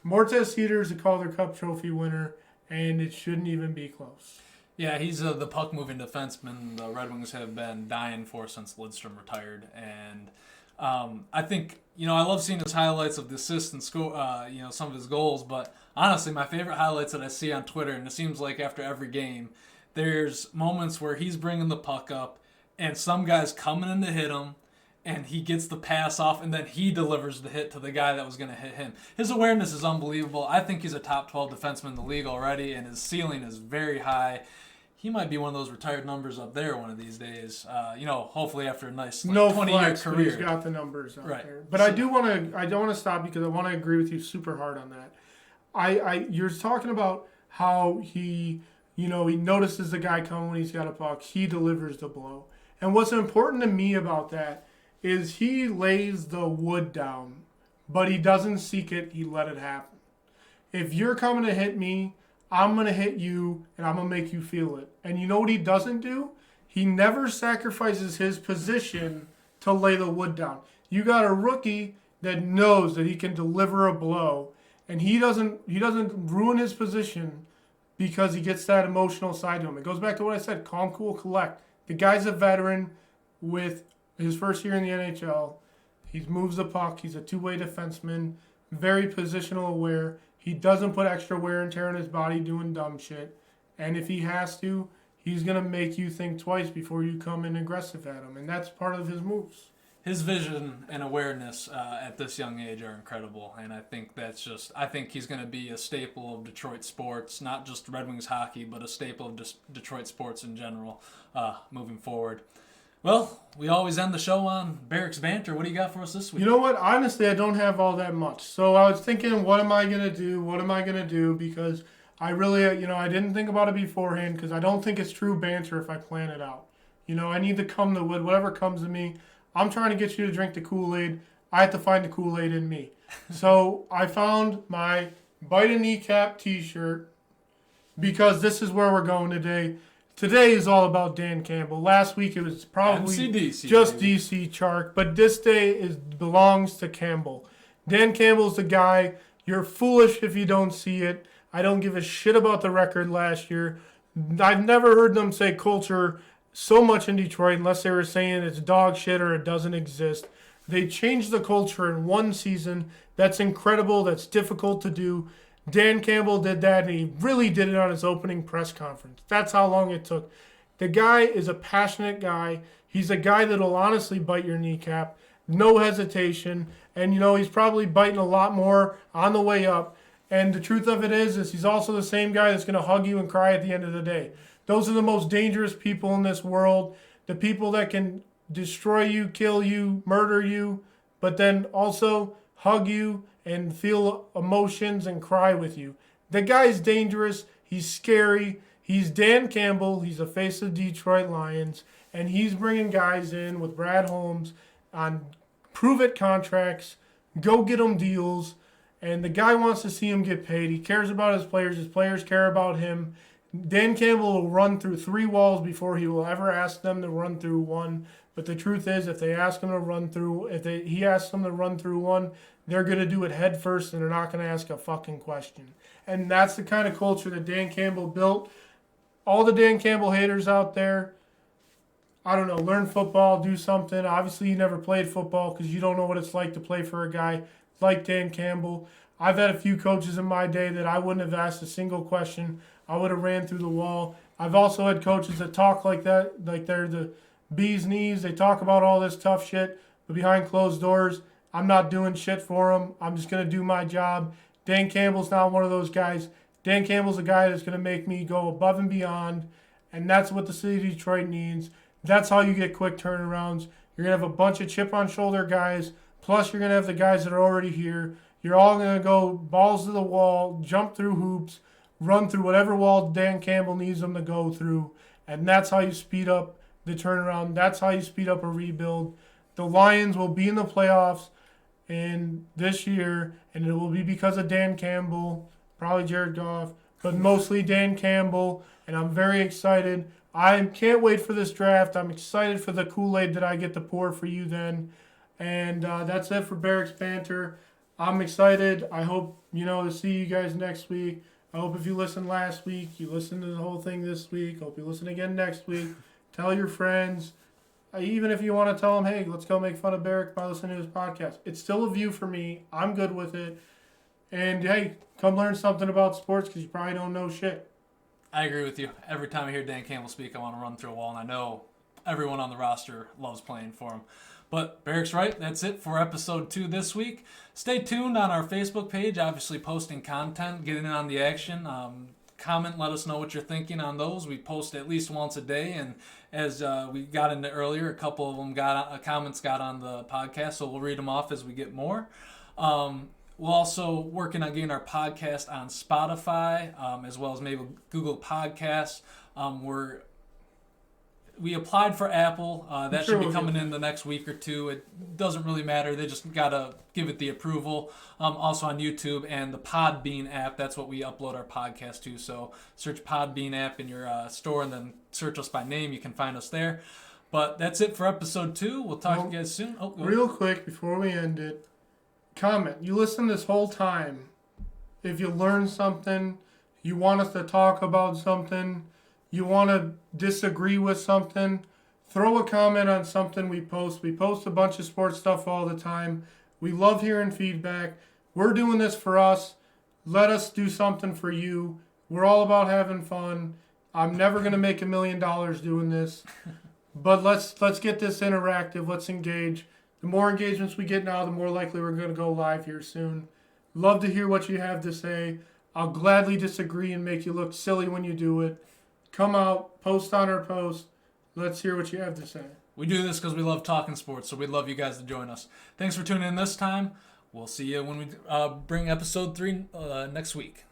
Montez Ceter is a Calder Cup trophy winner, and it shouldn't even be close. Yeah, he's the puck-moving defenseman the Red Wings have been dying for since Lidstrom retired. And I think, I love seeing his highlights of the assists and some of his goals. But honestly, my favorite highlights that I see on Twitter, and it seems like after every game, there's moments where he's bringing the puck up, and some guy's coming in to hit him, and he gets the pass off, and then he delivers the hit to the guy that was going to hit him. His awareness is unbelievable. I think he's a top 12 defenseman in the league already, and his ceiling is very high. He might be one of those retired numbers up there one of these days. Hopefully after a nice 20-year career. He's got the numbers out there. But I don't want to stop because I want to agree with you super hard on that. You're talking about how he notices the guy coming when he's got a puck. He delivers the blow. And what's important to me about that is he lays the wood down, but he doesn't seek it. He let it happen. If you're coming to hit me, I'm going to hit you, and I'm going to make you feel it. And you know what he doesn't do? He never sacrifices his position to lay the wood down. You got a rookie that knows that he can deliver a blow, and he doesn't ruin his position because he gets that emotional side to him. It goes back to what I said, calm, cool, collect. The guy's a veteran with his first year in the NHL. He moves the puck. He's a two-way defenseman, very positional aware. He doesn't put extra wear and tear on his body doing dumb shit. And if he has to, he's going to make you think twice before you come in aggressive at him. And that's part of his moves. his vision and awareness at this young age are incredible, and I think I think he's going to be a staple of Detroit sports, not just Red Wings hockey, but a staple of Detroit sports in general moving forward. Well, we always end the show on Barrick's Banter. What do you got for us this week? You know what? Honestly, I don't have all that much. So I was thinking, what am I going to do? What am I going to do? Because I really, I didn't think about it beforehand because I don't think it's true banter if I plan it out. I need to come to whatever comes to me. I'm trying to get you to drink the Kool-Aid. I have to find the Kool-Aid in me. So I found my Bite a Kneecap t-shirt because this is where we're going today. Today is all about Dan Campbell. Last week it was probably MCDC, just DC Chark, but this day belongs to Campbell. Dan Campbell's the guy. You're foolish if you don't see it. I don't give a shit about the record last year. I've never heard them say culture so much in Detroit unless they were saying it's dog shit or it doesn't exist. They changed the culture in one season. That's incredible. That's difficult to do. Dan Campbell did that, and he really did it on his opening press conference. That's how long it took. The guy is a passionate guy. He's a guy that'll honestly bite your kneecap, no hesitation. And, he's probably biting a lot more on the way up. And the truth of it is he's also the same guy that's going to hug you and cry at the end of the day. Those are the most dangerous people in this world, the people that can destroy you, kill you, murder you, but then also hug you and feel emotions and cry with you. The guy's dangerous. He's scary. He's Dan Campbell. He's the face of Detroit Lions. And he's bringing guys in with Brad Holmes on prove-it contracts, go get them deals. And the guy wants to see him get paid. He cares about his players. His players care about him. Dan Campbell will run through 3 walls before he will ever ask them to run through one. But the truth is, if he asks them to run through one, they're going to do it head first and they're not going to ask a fucking question. And that's the kind of culture that Dan Campbell built. All the Dan Campbell haters out there, I don't know, learn football, do something. Obviously, you never played football because you don't know what it's like to play for a guy like Dan Campbell. I've had a few coaches in my day that I wouldn't have asked a single question. I would have ran through the wall. I've also had coaches that talk like that, like they're the bee's knees. They talk about all this tough shit, but behind closed doors, I'm not doing shit for them. I'm just going to do my job. Dan Campbell's not one of those guys. Dan Campbell's a guy that's going to make me go above and beyond, and that's what the city of Detroit needs. That's how you get quick turnarounds. You're going to have a bunch of chip-on-shoulder guys, plus you're going to have the guys that are already here. You're all going to go balls to the wall, jump through hoops, run through whatever wall Dan Campbell needs them to go through, and that's how you speed up the turnaround. That's how you speed up a rebuild. The Lions will be in the playoffs in this year, and it will be because of Dan Campbell, probably Jared Goff, but mostly Dan Campbell, and I'm very excited. I can't wait for this draft. I'm excited for the Kool-Aid that I get to pour for you then. And that's it for Barrick's Banter. I'm excited. I hope, to see you guys next week. I hope if you listened last week, you listened to the whole thing this week. Hope you listen again next week. Tell your friends. Even if you want to tell them, hey, let's go make fun of Barrick by listening to his podcast. It's still a view for me. I'm good with it. And, hey, come learn something about sports because you probably don't know shit. I agree with you. Every time I hear Dan Campbell speak, I want to run through a wall, and I know everyone on the roster loves playing for him. But Barrick's right. That's it for episode 2 this week. Stay tuned on our Facebook page, obviously posting content, getting in on the action. Comment, let us know what you're thinking on those. We post at least once a day, and as we got into earlier, a couple of them comments got on the podcast, so we'll read them off as we get more. We're also working on getting our podcast on Spotify, as well as maybe Google Podcasts. We applied for Apple. That should be coming in the next week or two. It doesn't really matter. They just got to give it the approval. Also on YouTube and the Podbean app. That's what we upload our podcast to. So search Podbean app in your store and then search us by name. You can find us there. But that's it for episode 2. We'll talk to you guys soon. Real quick before we end it, comment. You listen this whole time. If you learn something, you want us to talk about something, you want to disagree with something, throw a comment on something we post. We post a bunch of sports stuff all the time. We love hearing feedback. We're doing this for us. Let us do something for you. We're all about having fun. I'm never going to make $1 million doing this. But let's get this interactive. Let's engage. The more engagements we get now, the more likely we're going to go live here soon. Love to hear what you have to say. I'll gladly disagree and make you look silly when you do it. Come out, post on our post. Let's hear what you have to say. We do this because we love talking sports, so we'd love you guys to join us. Thanks for tuning in this time. We'll see you when we bring episode 3 next week.